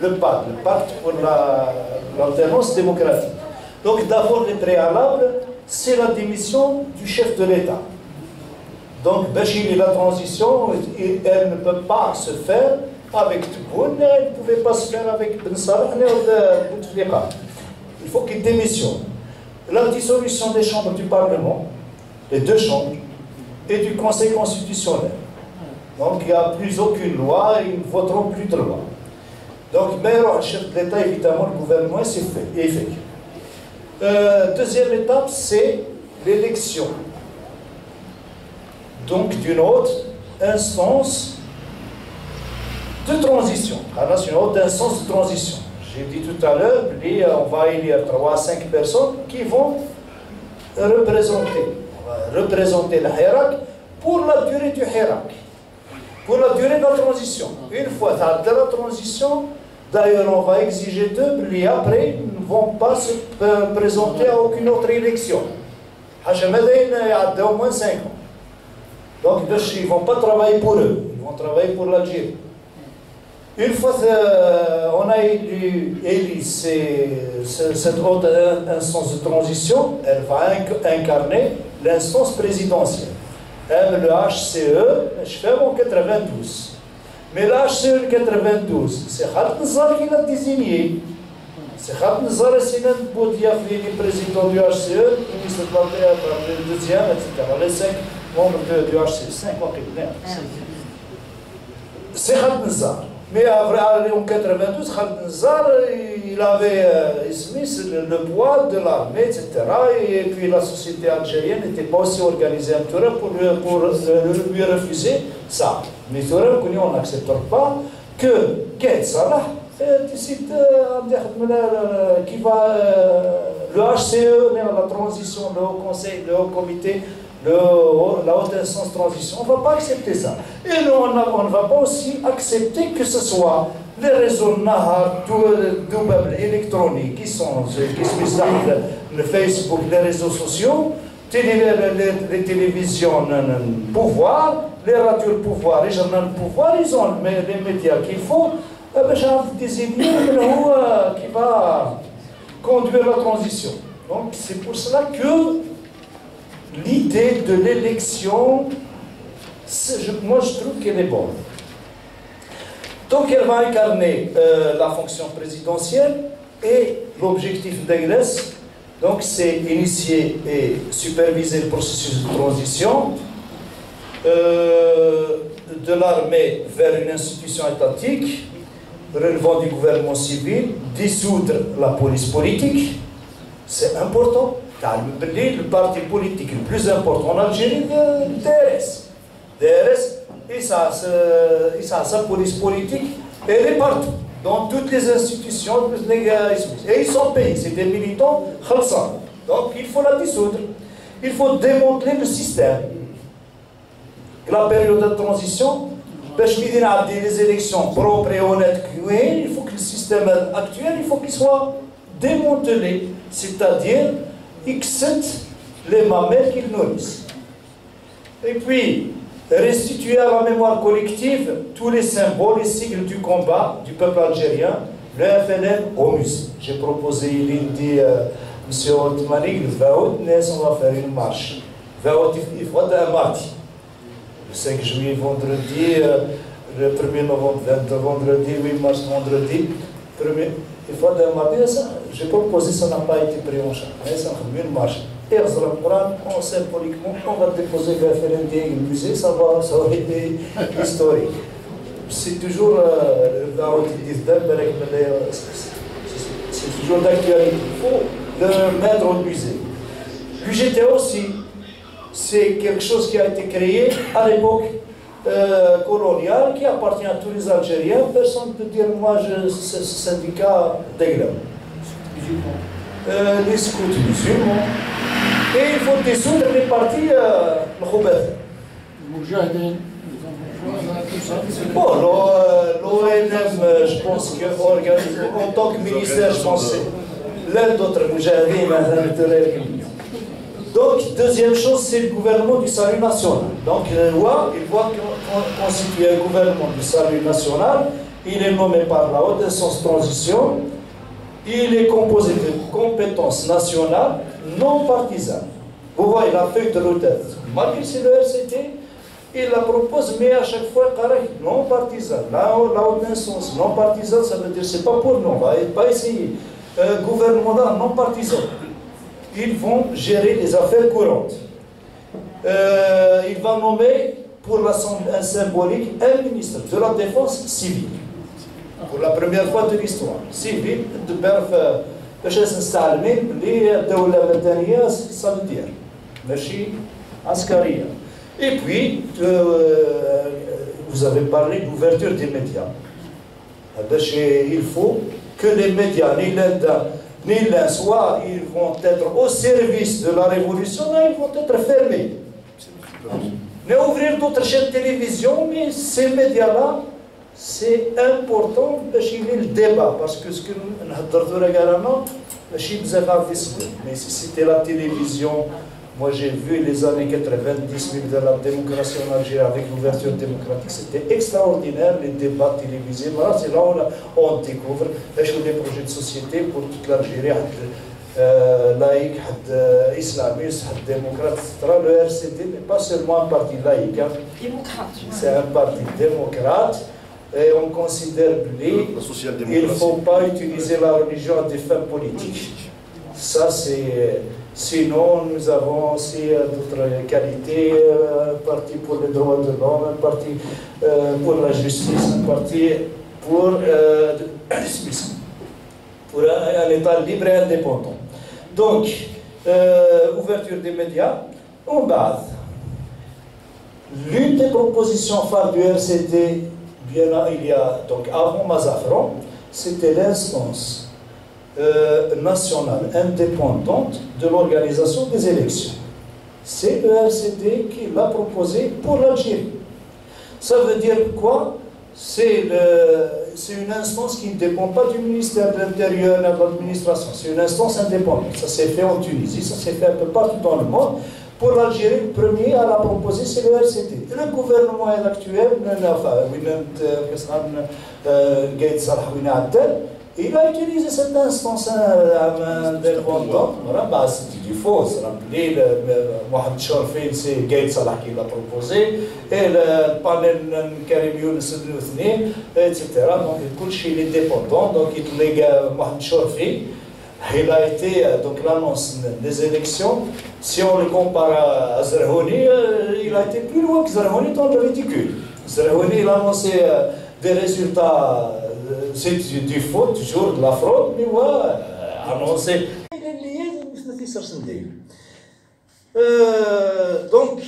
le pacte pour l'alternance démocratique. Donc, d'abord, le préalable, c'est la démission du chef de l'État. Donc, Bachir et la transition, elle ne peut pas se faire avec Tebboune, elle ne pouvait pas se faire avec Ben Salah ou Bouteflika. Il faut qu'il démissionne. La dissolution des chambres du Parlement, les deux chambres, et du Conseil constitutionnel. Donc, il n'y a plus aucune loi, ils ne voteront plus de loi. Donc, mais le chef de l'État, évidemment, le gouvernement, c'est fait. Deuxième étape, c'est l'élection. Donc, d'une autre instance de transition. Une autre instance de transition. J'ai dit tout à l'heure, on va élire 3 à 5 personnes qui vont représenter le Hirak pour la durée du Hirak, pour la durée de la transition. Une fois de la transition, d'ailleurs, on va exiger d'eux, et après, ils ne vont pas se présenter à aucune autre élection. Il y a au moins 5 ans. Donc, ils ne vont pas travailler pour eux, ils vont travailler pour l'Algérie. Une fois qu'on a élu cette haute instance de transition, elle va incarner l'instance présidentielle. Le HCE, je fais en 92. Mais le HCE 92, c'est Khaled Nzar qui l'a désigné. C'est Khaled Nzar et Sinan Boudiafili, président du HCE, ministre de l'Intérieur, le deuxième, etc. Les 5 membres du HCE, 5 membres. C'est Khaled Nzar. Mais en 92, Khaled Nzar, il avait le poids de l'armée, etc. Et puis la société algérienne n'était pas aussi organisée en Toura pour lui refuser ça. Mais Toura, on n'accepte pas que Khaled Salah décide qui va le HCE, la transition, le haut conseil, le haut comité, la haute instance de transition, on ne va pas accepter ça. Et nous, on ne va pas aussi accepter que ce soit les réseaux Nahar, électroniques, qui sont le Facebook, les réseaux sociaux, les télévisions pouvoir, les radios pouvoir, les journaux pouvoir, ils ont les médias qu'il faut, des idées qui va conduire la transition. Donc c'est pour cela que l'idée de l'élection, moi je trouve qu'elle est bonne. Donc elle va incarner la fonction présidentielle et l'objectif d'Aïlès, donc c'est initier et superviser le processus de transition de l'armée vers une institution étatique relevant du gouvernement civil, dissoudre la police politique, c'est important. Le parti politique le plus important en Algérie, le DRS. DRS, et ça, sa police politique, elle est partout, dans toutes les institutions. Et ils sont payés, c'est des militants khalsan. Donc il faut la dissoudre. Il faut démanteler le système. La période de transition, les élections propres et honnêtes, il faut que le système actuel, il faut qu'il soit démantelé. C'est-à-dire, excepte les mamelles qu'ils nourrissent. Et puis, restituer à la mémoire collective tous les symboles et sigles du combat du peuple algérien, le FLN au musée. J'ai proposé, il dit, M. Otmani, le 20 août, on va faire une marche. 20 août, il faut un mardi. Le 5 juillet, vendredi, le 1er novembre, vendredi, 8 mars, vendredi, il faut un mardi. J'ai proposé, ça n'a pas été pris en charge. Mais ça fait une marche. Et on symboliquement, on va déposer le FLND au musée, ça va être historique. C'est toujours c'est toujours d'actualité. Il faut le mettre au musée. L'UGTA aussi, c'est quelque chose qui a été créé à l'époque coloniale, qui appartient à tous les Algériens. Personne ne peut dire, moi, ce syndicat d'Aiglem. Les scouts musulmans. Et il faut dissoudre les partis l'Khoubat. Bon, l'ONM, je pense qu'en tant que ministère, je pense que l'un d'autres Moujahideen. Donc, deuxième chose, c'est le gouvernement du salut national. Donc, la loi, il doit constituer un gouvernement du salut national. Il est nommé par la haute instance transition. Il est composé de compétences nationales non partisanes. Vous voyez la feuille de route. Malgré c'est le RCT, il la propose, mais à chaque fois, non partisane. La haute instance non partisane, ça veut dire c'est pas pour nous, on va pas essayer. Gouvernement non partisan. Ils vont gérer les affaires courantes. Il va nommer pour un symbolique un ministre de la Défense civile. Pour la première fois de l'histoire. Civil, de باش نستعلمين بلي الدولة المدنية ça veut dire ماشي عسكرية. Et puis, vous avez parlé d'ouverture des médias. Il faut que les médias, ni l'un, soit ils vont être au service de la révolution, là, ils vont être fermés. Mais ouvrir d'autres chaînes de télévision, mais ces médias-là, c'est important de changer le débat, parce que ce que nous avons dit, mais si c'était la télévision, moi j'ai vu les années 90 de la démocratie en Algérie avec l'ouverture démocratique, c'était extraordinaire, les débats télévisés. Voilà, c'est là où on découvre des projets de société pour toute l'Algérie, laïque, islamiste, démocrate, etc. Le RCD n'est pas seulement un parti laïque, c'est un parti démocrate. Et on considère qu'il ne faut pas utiliser la religion à des fins politiques. Ça, c'est... Sinon, nous avons aussi d'autres qualités, un parti pour les droits de l'homme, un parti pour la justice, un parti pour un État libre et indépendant. Donc, ouverture des médias, en base. L'une des propositions phares du RCD, il y a donc avant Mazafran, c'était l'instance nationale indépendante de l'organisation des élections. C'est le RCD qui l'a proposé pour l'Algérie. Ça veut dire quoi? C'est une instance qui ne dépend pas du ministère de l'Intérieur et de l'administration. C'est une instance indépendante. Ça s'est fait en Tunisie, ça s'est fait un peu partout dans le monde. Pour l'Algérie, le premier à la proposer, c'est le RCD. Le gouvernement actuel, il a utilisé cette instance indépendante. C'était du faux. Mohamed Chorfin, c'est Gaïd Salah qui l'a proposé. Et le panel Karim Younes, etc. Donc, il est dépendant. Donc, Mohamed Chorfin, il a été, donc l'annonce des élections, si on le compare à Zerhouni, il a été plus loin que Zerhouni dans le ridicule. Zerhouni, il a annoncé des résultats, c'est du faux, toujours de la fraude, mais ouais, annoncé. Donc,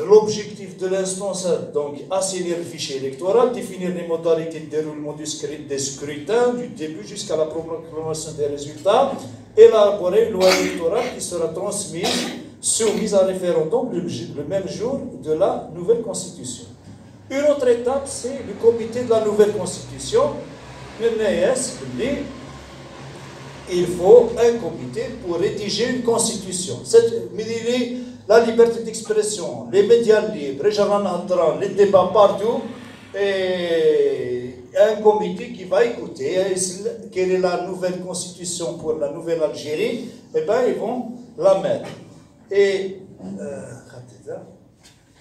l'objectif de l'instance, donc, assainir le fichier électoral, définir les modalités de déroulement des scrutins, du début jusqu'à la proclamation des résultats, élaborer une loi électorale qui sera soumise à référendum le même jour de la nouvelle constitution. Une autre étape, c'est le comité de la nouvelle constitution. Il faut un comité pour rédiger une constitution. La liberté d'expression, les médias libres, les débats partout, et un comité qui va écouter quelle est la nouvelle constitution pour la nouvelle Algérie, et bien ils vont la mettre. Et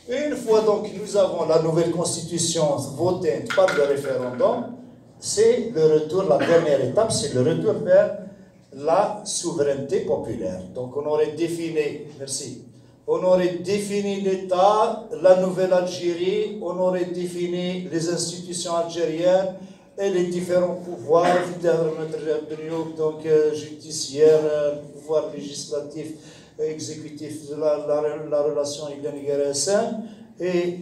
une fois donc nous avons la nouvelle constitution votée par le référendum, c'est le retour, la dernière étape, c'est le retour vers la souveraineté populaire. Donc on aurait défini, merci, on aurait défini l'État, la nouvelle Algérie, on aurait défini les institutions algériennes et les différents pouvoirs, donc judiciaire, pouvoir législatif, exécutif de la relation avec l'NGRSN et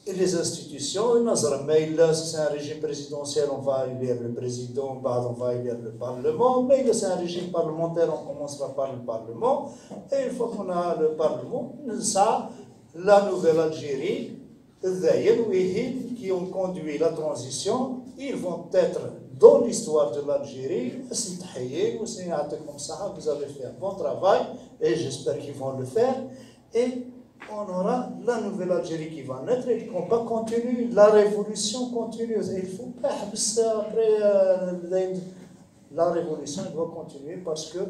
les institutions. Mais là, c'est un régime présidentiel, on va élire le président, on va élire le Parlement. Mais là, c'est un régime parlementaire, on commencera par le Parlement. Et une fois qu'on a le Parlement, ça, la nouvelle Algérie, qui ont conduit la transition, ils vont être dans l'histoire de l'Algérie. Vous avez fait un bon travail et j'espère qu'ils vont le faire. Et on aura la nouvelle Algérie qui va naître et qu'on va continuer. La révolution continue. Il ne faut pas après la révolution doit continuer parce que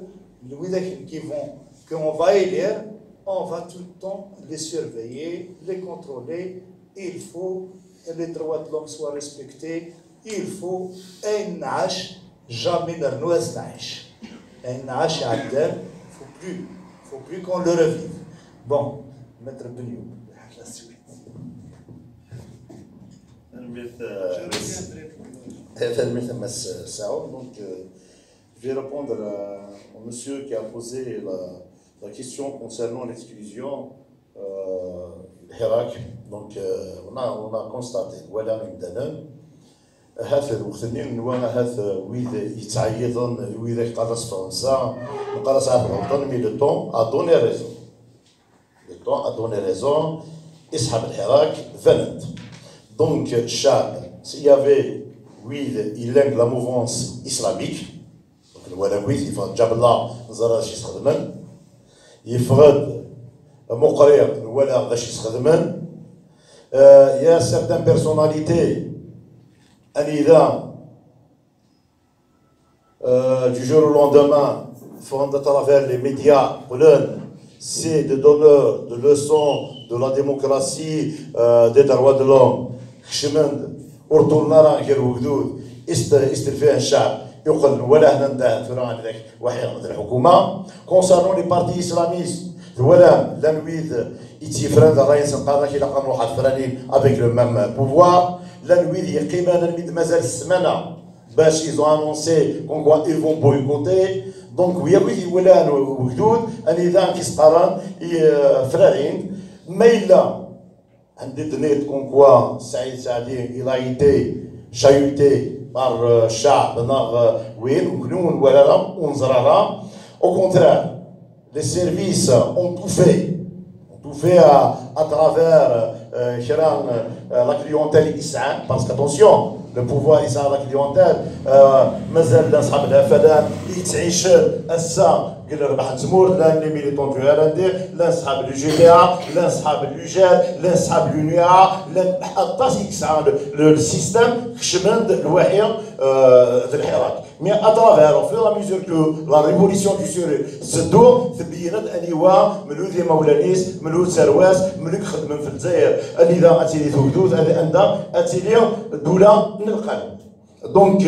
qu'on va élire, on va tout le temps les surveiller, les contrôler. Il faut que les droits de l'homme soient respectés. Il faut jamais nous nash. Faut plus qu'on le revive. Bon, Maître Benioub, la suite. Donc, je vais répondre au monsieur qui a posé la question concernant l'exclusion Hirak. Donc, on a constaté, voilà, هذا الوقتين وانا هذا ويد يتعيضن ويد قرص فرنسا قرص عبد الوطن مي لو طون ا دوني ريزون لو طون ا دوني ريزون يسحب الحراك فنت دونك الشعب سيافي ويد يلانك لا موفونس اسلاميك دونك الولا ويد يفرض جاب الله زرا شي يستخدمن يفرض مقرير الولا غاش يستخدمن يا سيرتان بيرسوناليتي Anida, du jour au lendemain, font à travers les médias, c'est des donneurs de leçons de la démocratie, des droits de l'homme. Chemend, ورطولنا غير وجدود استلفاء الشعب يقل ولا هنا نداه في هذاك واحد الحكومة. concernant les partis islamistes, ولا لا نريد يتفرد الرئيس القاضي كي لقى واحد فراني avec le même pouvoir. La nuit, il y a Mazal Smana, ils ont annoncé qu'ils vont boycotter. Donc, il y a eu un idée qui se parle, mais là, on dit comme quoi Saïd Saadi il a été chahuté par Shah Benar Win, au contraire, les services ont tout fait. À travers la clientèle ISAN, parce qu'attention, le pouvoir ISAN, la clientèle, مازال نصحاب الهفدان يتعيش السا قال ربح تزمور لا لي ميليتون في هالاندير لا نصحاب الجماعه لا نصحاب الوجال لا نصحاب اليونيا لا حتى يسعى السيستم خشمند الوحي ذا الحراك. Mais à travers, au fur et à mesure que la révolution du Syrie se donne, تبينت أنيوا ملود مولانيس ملود سرواس ملود خدمة في الجزائر اللي ذا أتيلي ثودوز اللي عندها أتيلي دولة نلقى. Donc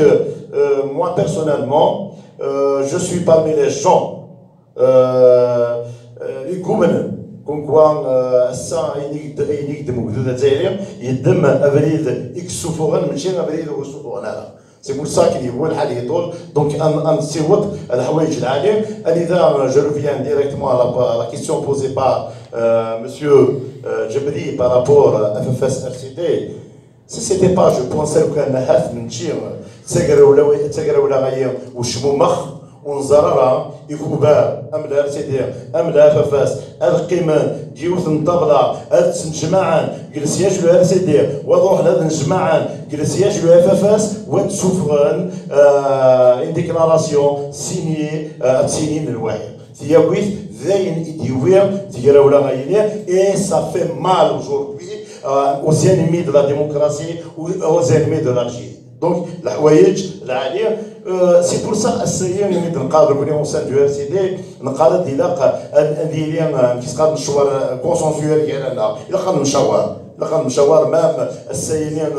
moi personnellement, je suis parmi les gens comme quoi الساعة ينقدموا بحدود الجزائر يدم أبريد إكسوفوغن ماشي أبريد وسوطو أنا. C'est pour ça qu'il y a le Halietol. Donc, on s'est dit, je reviens directement à la question posée par M. Djebri par rapport à FFS RCD. Si ce n'était pas, je pensais que nous avons ونزررها يكوبا ام لا RCD ام لا FFS القيمه ديوث نطبلا الجماعه جلس يجلو RCD وضوح هذا الجماعه جلس يجلو FFS وتسوفرن ان ديكلاراسيون سيني تسيني الواحد تياويث ذاين يديوير تيراو لا غاينيا اي سا في مال aujourd'hui aux ennemis de la démocratie ou aux ennemis de l'Algérie. Donc الحوايج العاليه c'est pour ça السيئة اللي نقدر نقولوا au sein du RCD نقدر ندير كيس قاد نشوار كونسنسويال ديالنا إلا قاد نشوار مام السيئين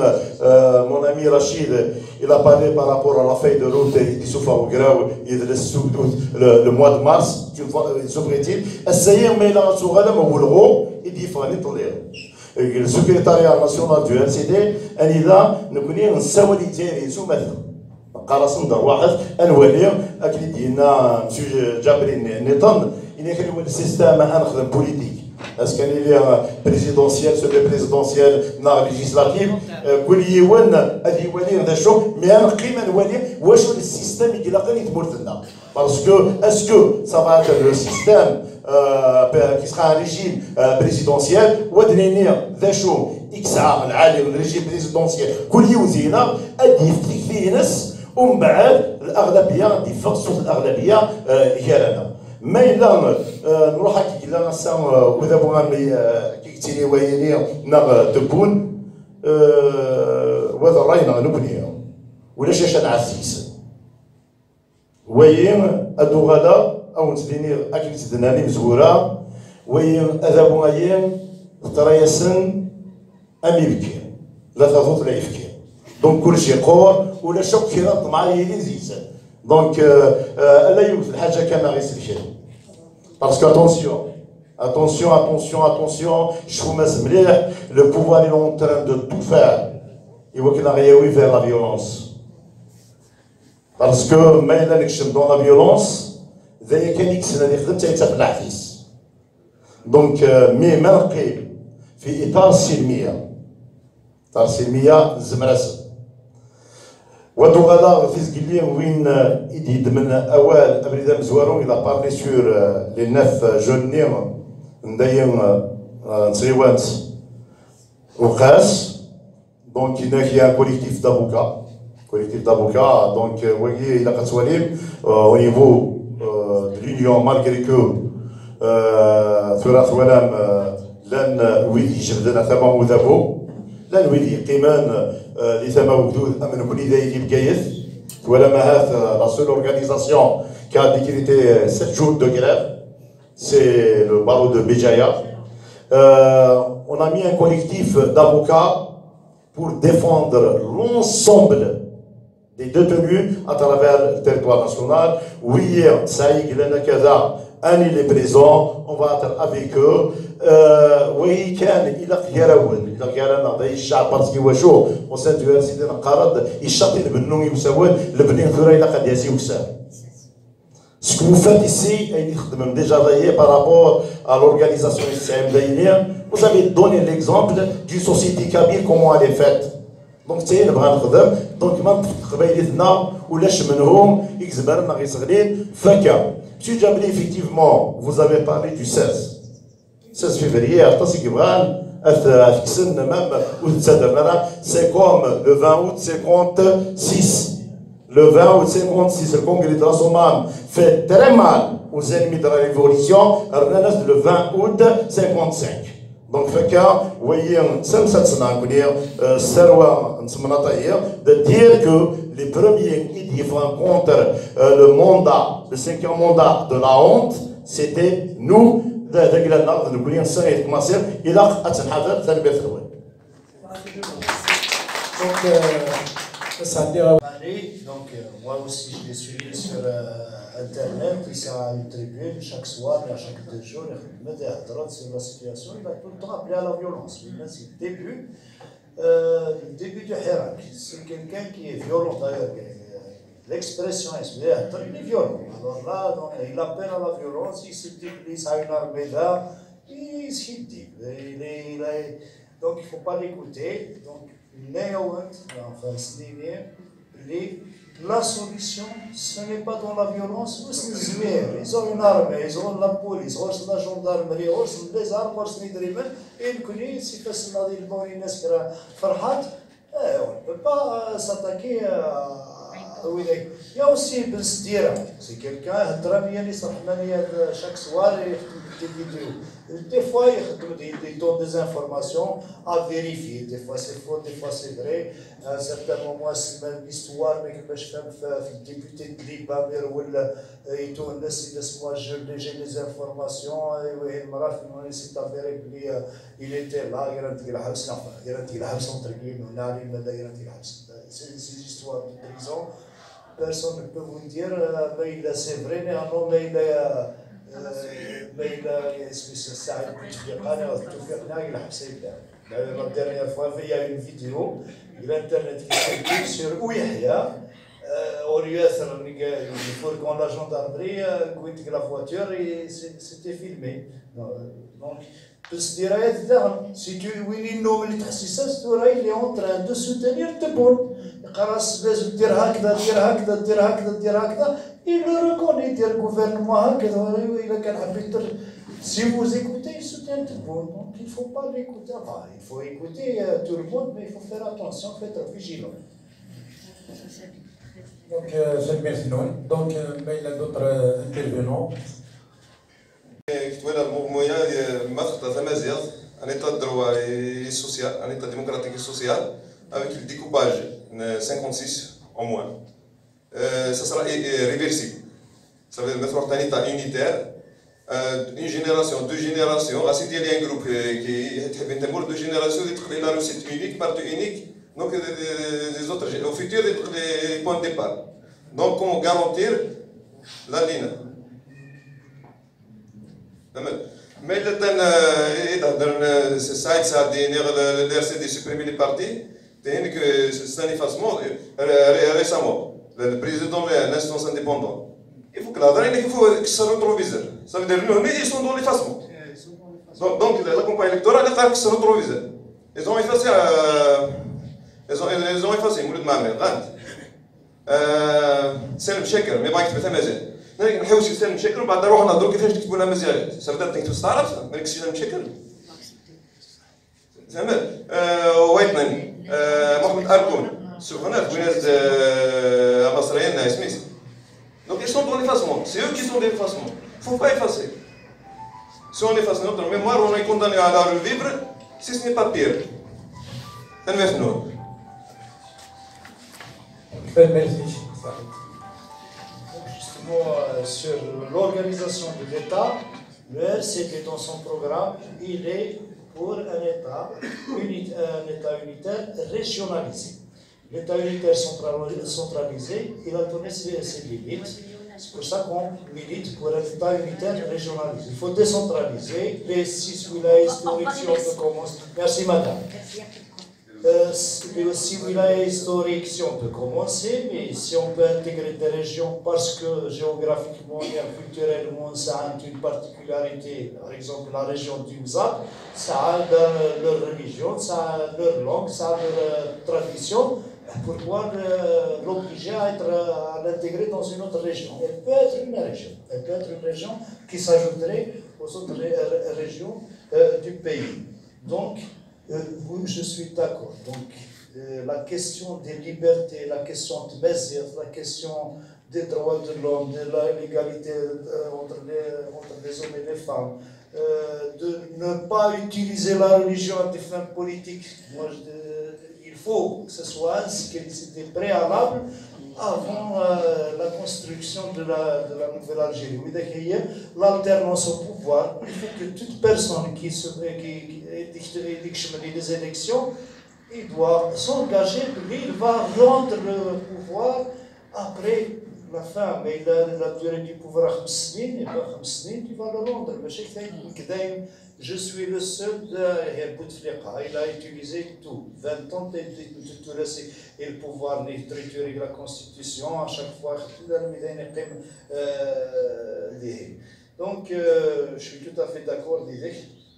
mon ami Rachid il a parlé par rapport à la feuille de route دي سوفا وقراو يدرس le mois de mars سوبريتيل السيئين ما إلا تسوغالا ما ولغو يدي فاني طلير le secrétariat national du RCD أنيذا نكوني نساوي ديالي سومثل قراص ندر واحد انوالي اكيد ديالنا مسيو جابرين نيطن il y a un système politique. Est-ce qu'il y a présidentiel, semi-présidentiel, législatif, كل يوم هذه يولي هذا شو mais أنا قيمة نولي واش هو السيستم اللي قاعد يتمرد لنا parce que est-ce que ça va être le système qui sera un régime présidentiel ودنيني ذا شو إكسع العالي الرجيم بريزيدونسيال كل يوزينا أدي فيه ناس ومن بعد الأغلبية دي فرصة الأغلبية هي ما إلا نروح كي لا نسام وإذا بغا كي كتيني ويني نغ تبون وهذا راينا نبني ولا شاش نعسيس وين أدو غدا أو نتبيني أكيد تدناني مزورة وين أذا بغاين تريسن أمي بكي لا تضوط لا يفكي دونك كل شيء قور ولا شوك كي نطمع لي زيزان دونك لا يوجد الحاجة كما غير الشيء parce que attention, le pouvoir est en train de tout faire. Il voit qu'il n'a rien eu vers la violence. Parce que même dans la violence, donc, mais marqué, في إطار السلمية. إطار السلمية زمرس. ودوغالا في زقليم وين يديد من أوال أبريد مزوارون إلى بارلي سور لي ناف جونيم ندايم نسريوانت وقاس دونك هنا ان كوليكتيف d'avocats donc voyez il a كتواليم au niveau de l'union malgré que ثلاث ولام لن ويدي جبدنا ثما وذابو لن ويدي قيمان اللي ثما وجدود من كل ذي بكايث ولا ما هذا la seule organisation qui a décrété 7 jours de grève c'est le barreau de Béjaïa. On a mis un collectif d'avocats pour défendre l'ensemble des détenus à travers le territoire national. Oui, Saïg Lenakaza, Annie les présents, on va être avec eux. Oui, il a Yaraoun, il a Yarana, il a parce qu'il va chaud, on s'est dit, c'est un carade, il chante le benou, il s'avoue, le benou, il a Kadiasi ou ça. Ce que vous faites ici, même déjà par rapport à l'organisation ICM, vous avez donné l'exemple d'une société kabyle, comment elle est faite. Donc, c'est une grande chose. Donc, même Monsieur Djabli, effectivement, vous avez parlé du 16 février, c'est comme le 20 août 56. Le 20 août 56, le Congrès de l'Assoman fait très mal aux ennemis de la Révolution, le 20 août 55. Donc, vous voyez, de dire que les premiers qui rencontrent le mandat, le 5e mandat de la honte, c'était nous, donc, moi aussi, je l'ai suivi sur Internet. Il s'est à une tribune chaque soir, à chaque 2 jours. Il me dit sur la situation. Il a tout le temps appelé à la violence. C'est le début du Hirak. C'est quelqu'un qui est violent d'ailleurs. L'expression est violent. Alors là, donc, il appelle à la violence. Il se dit qu'il a une armée là. Il se dit. Donc, il ne faut pas l'écouter. Donc, la solution, ce n'est pas dans la violence, ils ont une armée, ils ont la police, ils ont la gendarmerie, ils ont les armes, et ils connaissent, si c'est on ne peut pas s'attaquer à... Il y a aussi Ben Sdira, c'est quelqu'un chaque soir et des vidéos. Des fois, il donne des informations à vérifier. Des fois, c'est faux, des fois, c'est vrai. À un certain moment, c'est même l'histoire, mais que je fais le député de Liban, il tourne, laisse-moi, j'ai les informations. Et c'est avéré qu'il était là, c'est des histoires de prison. Personne ne peut vous dire, mais c'est vrai, mais non, mais il est. La dernière fois, il y a une vidéo, l'internet qui circule sur Ouihia, il faut qu'on la gendarmerie, que la voiture, et c'était filmé. Donc, si tu il est en train de soutenir Tebboune. Il le reconnaît, le gouvernement, si vous écoutez, il soutient Tebboune. Donc il ne faut pas l'écouter. Enfin, il faut écouter tout le monde, mais il faut faire attention, être vigilant. Donc, merci Noël. Donc, il y a d'autres intervenants. كتوانا الموفمون ماسك تاع مازيغ ان ايتا دو دروا اي سوسيال ان ايتا ديموكراتيك سوسيال avec le découpage 56 au moins ça sera réversible ça veut mettre un état unitaire une génération deux générations à il y a un groupe qui تحب نتمر deux générations اللي تقلي la recette unique partie unique donc les autres au futur les points de départ donc comment garantir la ligne. Mais le temps, c'est ça, l'RCD supprimer les partis, c'est un effacement récemment. Le président de l'instance indépendante. Il faut que la dernière, il faut que ça rétroviseur. Ça veut dire que nous, ils sont dans l'effacement. Donc, la campagne électorale, il faut que ça rétroviseur. Ils ont effacé, Mouloud Mahamed, c'est le checker, mais pas qu'il fait un mazet. نحوس يستلم شكل وبعد نروح نهضروا كيفاش نكتبوا لها مزيان سبدا تكتب ستارت مالك يستلم شكل فهمت وايتنن محمد اركون سوفنا فويناز مصريين ناس ميس donc ils sont dans l'effacement c'est eux qui sont dans l'effacement faut pas effacer si on efface notre mémoire on est condamné à la revivre si ce n'est pas pire merci nous merci sur l'organisation de l'État, le RCD dans son programme, il est pour un État unitaire régionalisé. L'État unitaire centralisé, il a donné ses limites. C'est pour ça qu'on milite pour un État unitaire régionalisé. Il faut décentraliser les 6 wilayas historiques si on peut commencer. Merci madame. Les 6 wilayas historiques si on peut commencer, mais si on peut intégrer des régions parce que géographiquement et culturellement ça a une particularité, par exemple la région du Mzab, ça a leur religion, ça a leur langue, ça a leur tradition. Pourquoi l'obliger à l'intégrer dans une autre région? Elle peut être une région. Elle peut être une région qui s'ajouterait aux autres régions du pays. Donc, je suis d'accord. Donc, la question des libertés, la question de Mezir, la question des droits de l'homme, de l'égalité entre les hommes et les femmes, de ne pas utiliser la religion à des fins politiques. Moi, il faut que ce soit inscrit, c'était préalable avant la construction de la nouvelle Algérie. L'alternance au pouvoir, il faut que toute personne qui les élections, il doit s'engager, il va rendre le pouvoir après la fin, mais la durée du pouvoir à 5 ans, et pas 5 ans, il va le rendre. Je suis le seul il a utilisé tout, 20 ans de tout laisser, et le pouvoir triturer la constitution à chaque fois. Donc, je suis tout à fait d'accord d'idée.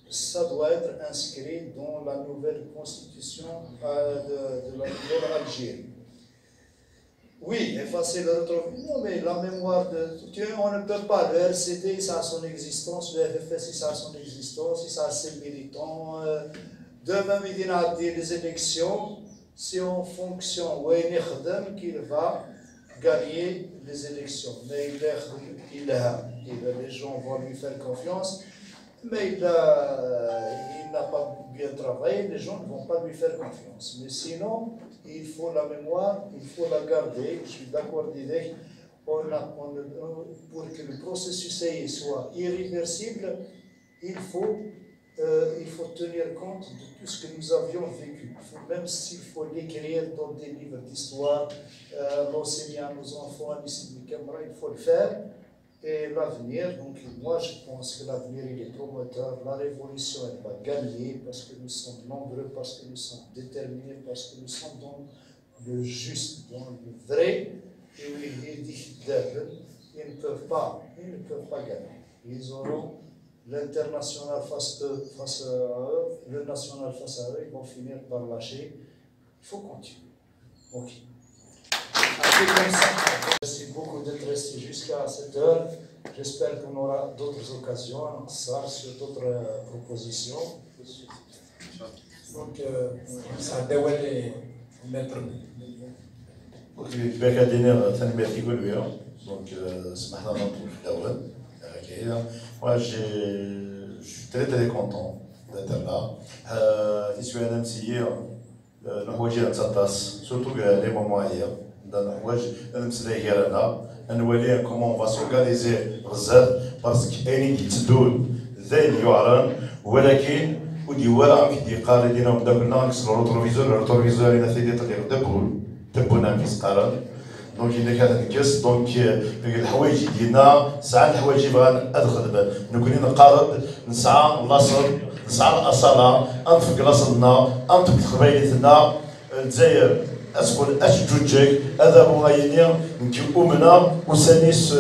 Ça doit être inscrit dans la nouvelle constitution de la nouvelle Algérie. Oui, effacer le rétroviseur, mais la mémoire on ne peut pas. Le RCD, ça a son existence, le FFS, ça a son existence, ça a ses militants. Demain, il y a des élections, c'est en fonction où qu'il va gagner les élections. Mais les gens vont lui faire confiance. Mais il n'a pas bien travaillé, les gens ne vont pas lui faire confiance. Mais sinon, il faut la mémoire, il faut la garder. Je suis d'accord d'idée. Pour que le processus soit irréversible, il faut tenir compte de tout ce que nous avions vécu. Même s'il faut l'écrire dans des livres d'histoire, l'enseigner à nos enfants, à il faut le faire. Et l'avenir, donc moi je pense que l'avenir il est prometteur, la révolution elle va gagner parce que nous sommes nombreux, parce que nous sommes déterminés, parce que nous sommes le juste, donc le vrai, et ils ne peuvent pas gagner. Ils auront l'international face à eux, le national face à eux, ils vont finir par lâcher. Il faut continuer. Ok. Merci beaucoup d'être resté jusqu'à cette heure. J'espère qu'on aura d'autres occasions, ça, sur d'autres propositions. Donc, ça doit mettre. كيف كدينا تنمية تيكولوية دونك سمحنا نطول في الأول هكايا moi je suis très content d'être là تيسوي أنا مسير الحوايج اللي تطاس سورتو لي مومون هي الحوايج أنا مسلاي غير أنا نولي كومون فا سورغانيزي بزاف باسكو كاينين يتدول زين يعرن ولكن ودي ورا كيدي قاري دينا بدا كنا نكسروا الروتروفيزور إلى سيدي تقدر تبونا في سقارن دونك إذا كانت نكس دونك الحوايج ديالنا ساعات الحوايج بغا ادخل نكوني نقارب نسعى نلاصق نسعى الاصاله انفق لاصلنا انفق قبايلتنا الجزائر اسكن اشجوجك هذا هو غايني نكي امنا وسانيس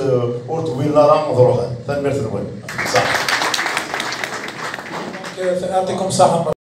اورتوين لا راه مضروها ثاني مرتين صح يعطيكم الصحه.